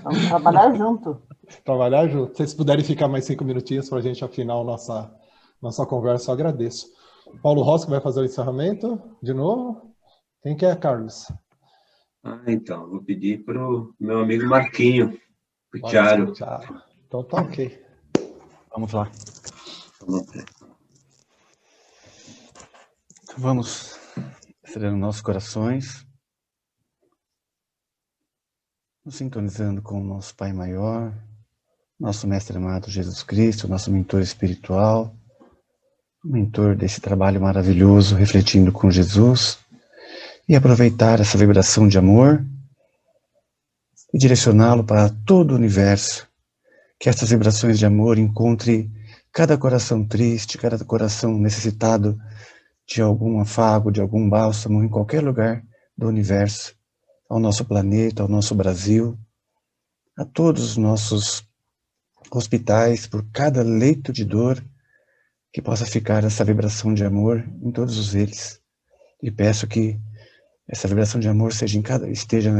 Vamos trabalhar junto. Trabalhar junto. Se vocês puderem ficar mais 5 minutinhos para a gente afinar a nossa conversa, eu agradeço. Paulo Rossi vai fazer o encerramento de novo. Quem que é, Carlos? Então, vou pedir para o meu amigo Marquinho, o Thiago. Então tá ok. Vamos lá. Então, vamos sereno nossos corações. nos sintonizando com o nosso Pai Maior, nosso Mestre amado Jesus Cristo, nosso mentor espiritual, o mentor desse trabalho maravilhoso, refletindo com Jesus, e aproveitar essa vibração de amor e direcioná-lo para todo o universo, que essas vibrações de amor encontre cada coração triste, cada coração necessitado de algum afago, de algum bálsamo, em qualquer lugar do universo, ao nosso planeta, ao nosso Brasil, a todos os nossos hospitais, por cada leito de dor, que possa ficar essa vibração de amor em todos eles. E peço que essa vibração de amor esteja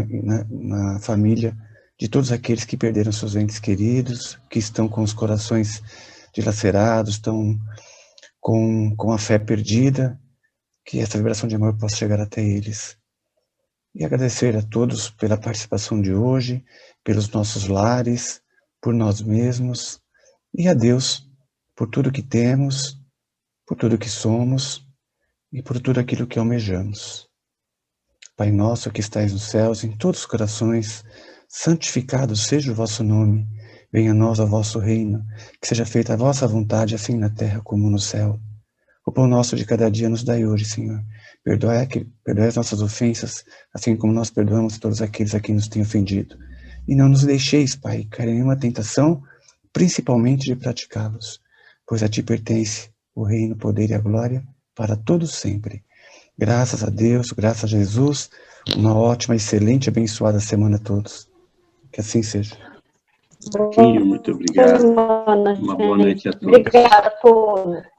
na família de todos aqueles que perderam seus entes queridos, que estão com os corações dilacerados, estão com a fé perdida, que essa vibração de amor possa chegar até eles. E agradecer a todos pela participação de hoje, pelos nossos lares, por nós mesmos, e a Deus por tudo que temos, por tudo que somos e por tudo aquilo que almejamos. Pai nosso que estais nos céus, em todos os corações, santificado seja o vosso nome, venha a nós o vosso reino, que seja feita a vossa vontade, assim na terra como no céu. O pão nosso de cada dia nos dai hoje, Senhor. Perdoai as nossas ofensas, assim como nós perdoamos todos aqueles a quem nos têm ofendido. E não nos deixeis, Pai, cair em nenhuma tentação, principalmente de praticá-los, pois a ti pertence o reino, o poder e a glória para todos sempre. Graças a Deus, graças a Jesus, uma ótima, excelente, abençoada semana a todos. Que assim seja. Muito obrigado. Uma boa noite a todos. Obrigada a todos.